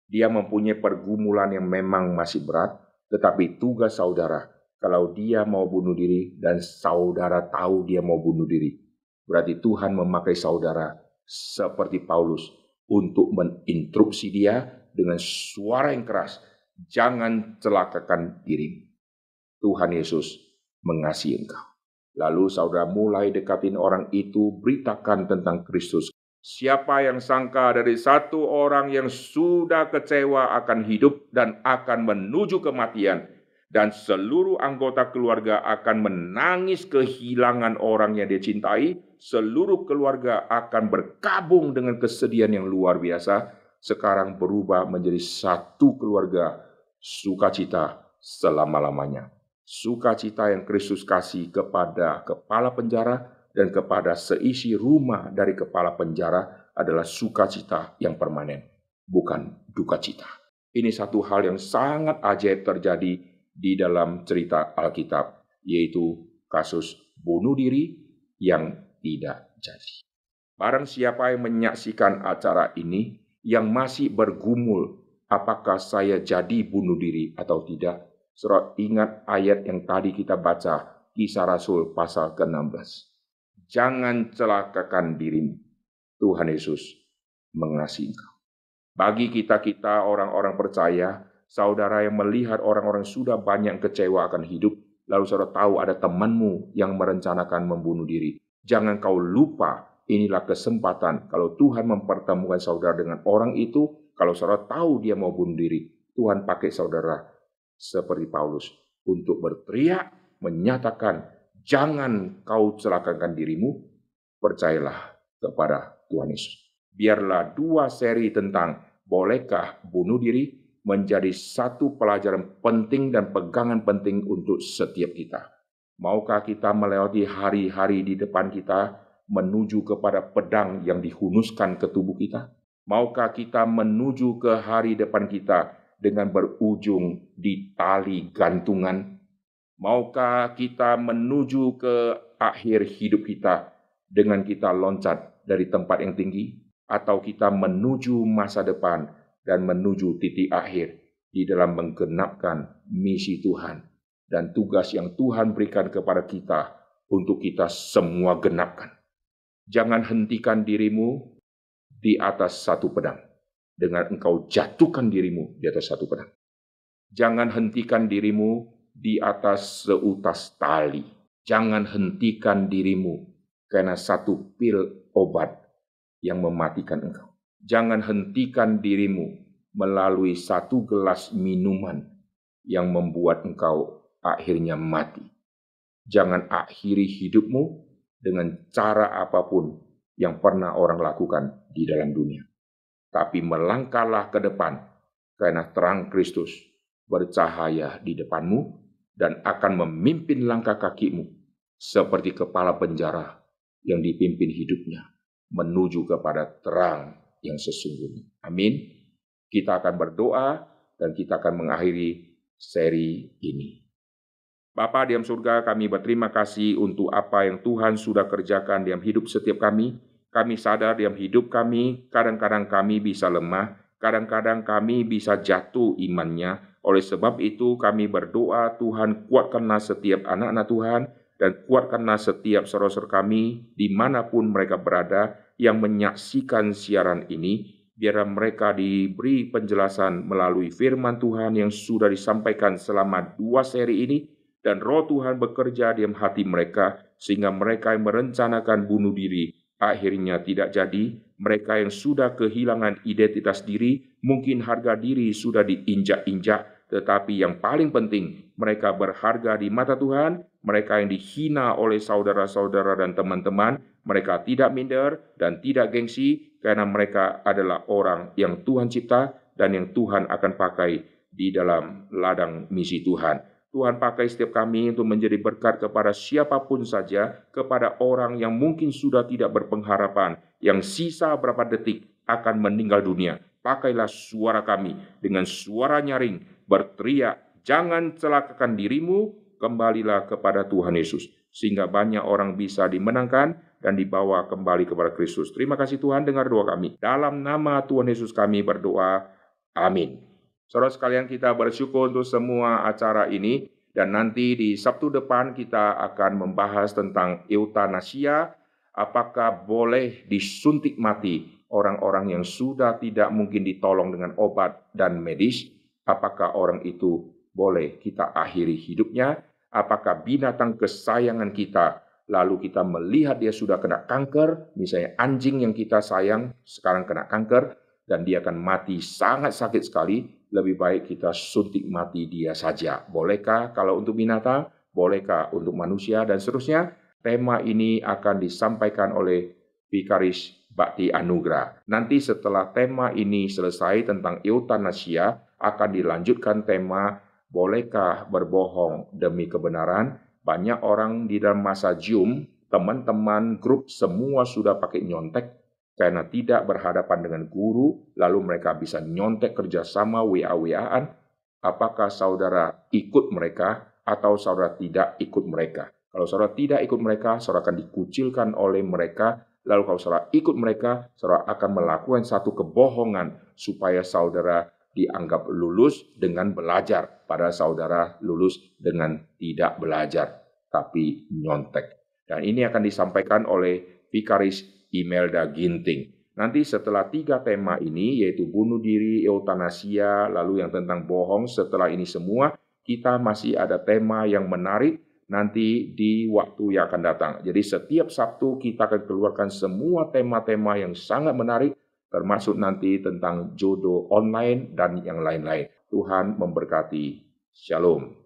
Dia mempunyai pergumulan yang memang masih berat, tetapi tugas saudara, kalau dia mau bunuh diri dan saudara tahu dia mau bunuh diri, berarti Tuhan memakai saudara seperti Paulus untuk menginstruksi dia dengan suara yang keras, jangan celakakan dirimu. Tuhan Yesus mengasihi engkau. Lalu saudara mulai dekatin orang itu, beritakan tentang Kristus. Siapa yang sangka dari satu orang yang sudah kecewa akan hidup dan akan menuju kematian. dan seluruh anggota keluarga akan menangis kehilangan orang yang dia cintai. Seluruh keluarga akan berkabung dengan kesedihan yang luar biasa. Sekarang berubah menjadi satu keluarga sukacita selama-lamanya. Sukacita yang Kristus kasih kepada kepala penjara dan kepada seisi rumah dari kepala penjara adalah sukacita yang permanen, bukan duka cita. Ini satu hal yang sangat ajaib terjadi di dalam cerita Alkitab, yaitu kasus bunuh diri yang tidak jadi. Barang siapa yang menyaksikan acara ini, yang masih bergumul, apakah saya jadi bunuh diri atau tidak, saudara ingat ayat yang tadi kita baca, Kisah Rasul pasal ke-16. Jangan celakakan dirimu, Tuhan Yesus mengasihi engkau. Bagi kita orang-orang percaya, saudara yang melihat orang-orang sudah banyak kecewa akan hidup, lalu saudara tahu ada temanmu yang merencanakan membunuh diri. Jangan kau lupa, inilah kesempatan kalau Tuhan mempertemukan saudara dengan orang itu, kalau saudara tahu dia mau bunuh diri, Tuhan pakai saudara seperti Paulus untuk berteriak, menyatakan, jangan kau celakakan dirimu, percayalah kepada Tuhan Yesus. Biarlah 2 seri tentang bolehkah bunuh diri menjadi satu pelajaran penting dan pegangan penting untuk setiap kita. Maukah kita melewati hari-hari di depan kita menuju kepada pedang yang dihunuskan ke tubuh kita? Maukah kita menuju ke hari depan kita dengan berujung di tali gantungan? Maukah kita menuju ke akhir hidup kita dengan kita loncat dari tempat yang tinggi? Atau kita menuju masa depan dan menuju titik akhir di dalam menggenapkan misi Tuhan dan tugas yang Tuhan berikan kepada kita untuk kita semua genapkan. Jangan hentikan dirimu di atas satu pedang dengan engkau jatuhkan dirimu di atas satu pedang. Jangan hentikan dirimu di atas seutas tali. Jangan hentikan dirimu karena satu pil obat yang mematikan engkau. Jangan hentikan dirimu melalui satu gelas minuman yang membuat engkau akhirnya mati. Jangan akhiri hidupmu dengan cara apapun yang pernah orang lakukan di dalam dunia. Tapi melangkahlah ke depan, karena terang Kristus bercahaya di depanmu dan akan memimpin langkah kakimu seperti kepala penjara yang dipimpin hidupnya menuju kepada terang yang sesungguhnya. Amin. Kita akan berdoa dan kita akan mengakhiri seri ini. Bapa di dalam surga, kami berterima kasih untuk apa yang Tuhan sudah kerjakan dalam hidup setiap kami. Kami sadar dalam hidup kami, kadang-kadang kami bisa lemah, kadang-kadang kami bisa jatuh imannya. Oleh sebab itu kami berdoa, Tuhan kuatkanlah setiap anak-anak Tuhan, dan kuatkanlah setiap saudara-saudara kami, dimanapun mereka berada, yang menyaksikan siaran ini, biar mereka diberi penjelasan melalui firman Tuhan yang sudah disampaikan selama 2 seri ini, dan roh Tuhan bekerja di dalam hati mereka, sehingga mereka yang merencanakan bunuh diri, akhirnya tidak jadi. Mereka yang sudah kehilangan identitas diri, mungkin harga diri sudah diinjak-injak, tetapi yang paling penting, mereka berharga di mata Tuhan. Mereka yang dihina oleh saudara-saudara dan teman-teman, mereka tidak minder dan tidak gengsi, karena mereka adalah orang yang Tuhan cipta dan yang Tuhan akan pakai di dalam ladang misi Tuhan. Tuhan pakai setiap kami untuk menjadi berkat kepada siapapun saja, kepada orang yang mungkin sudah tidak berpengharapan, yang sisa berapa detik akan meninggal dunia. Pakailah suara kami dengan suara nyaring, berteriak, jangan celakakan dirimu, kembalilah kepada Tuhan Yesus, sehingga banyak orang bisa dimenangkan dan dibawa kembali kepada Kristus. Terima kasih Tuhan, dengar doa kami. Dalam nama Tuhan Yesus kami berdoa. Amin. Saudara sekalian, kita bersyukur untuk semua acara ini, dan nanti di Sabtu depan kita akan membahas tentang eutanasia. Apakah boleh disuntik mati orang-orang yang sudah tidak mungkin ditolong dengan obat dan medis? Apakah orang itu boleh kita akhiri hidupnya? Apakah binatang kesayangan kita, lalu kita melihat dia sudah kena kanker, misalnya anjing yang kita sayang sekarang kena kanker, dan dia akan mati sangat sakit sekali, lebih baik kita suntik mati dia saja. Bolehkah kalau untuk binatang? Bolehkah untuk manusia? Dan seterusnya. Tema ini akan disampaikan oleh Vikaris Bakti Anugrah. Nanti setelah tema ini selesai tentang eutanasia, akan dilanjutkan tema bolehkah berbohong demi kebenaran. Banyak orang di dalam masa Zoom, teman-teman grup semua sudah pakai nyontek karena tidak berhadapan dengan guru, lalu mereka bisa nyontek kerjasama WA-WA-an. Apakah saudara ikut mereka atau saudara tidak ikut mereka? Kalau saudara tidak ikut mereka, saudara akan dikucilkan oleh mereka. Lalu kalau saudara ikut mereka, saudara akan melakukan satu kebohongan supaya saudara dianggap lulus dengan belajar. Padahal saudara lulus dengan tidak belajar, tapi nyontek. Dan ini akan disampaikan oleh Vikaris Imelda Ginting. Nanti setelah 3 tema ini, yaitu bunuh diri, eutanasia, lalu yang tentang bohong, setelah ini semua, kita masih ada tema yang menarik nanti di waktu yang akan datang. Jadi setiap Sabtu kita akan keluarkan semua tema-tema yang sangat menarik, termasuk nanti tentang jodoh online dan yang lain-lain. Tuhan memberkati. Shalom.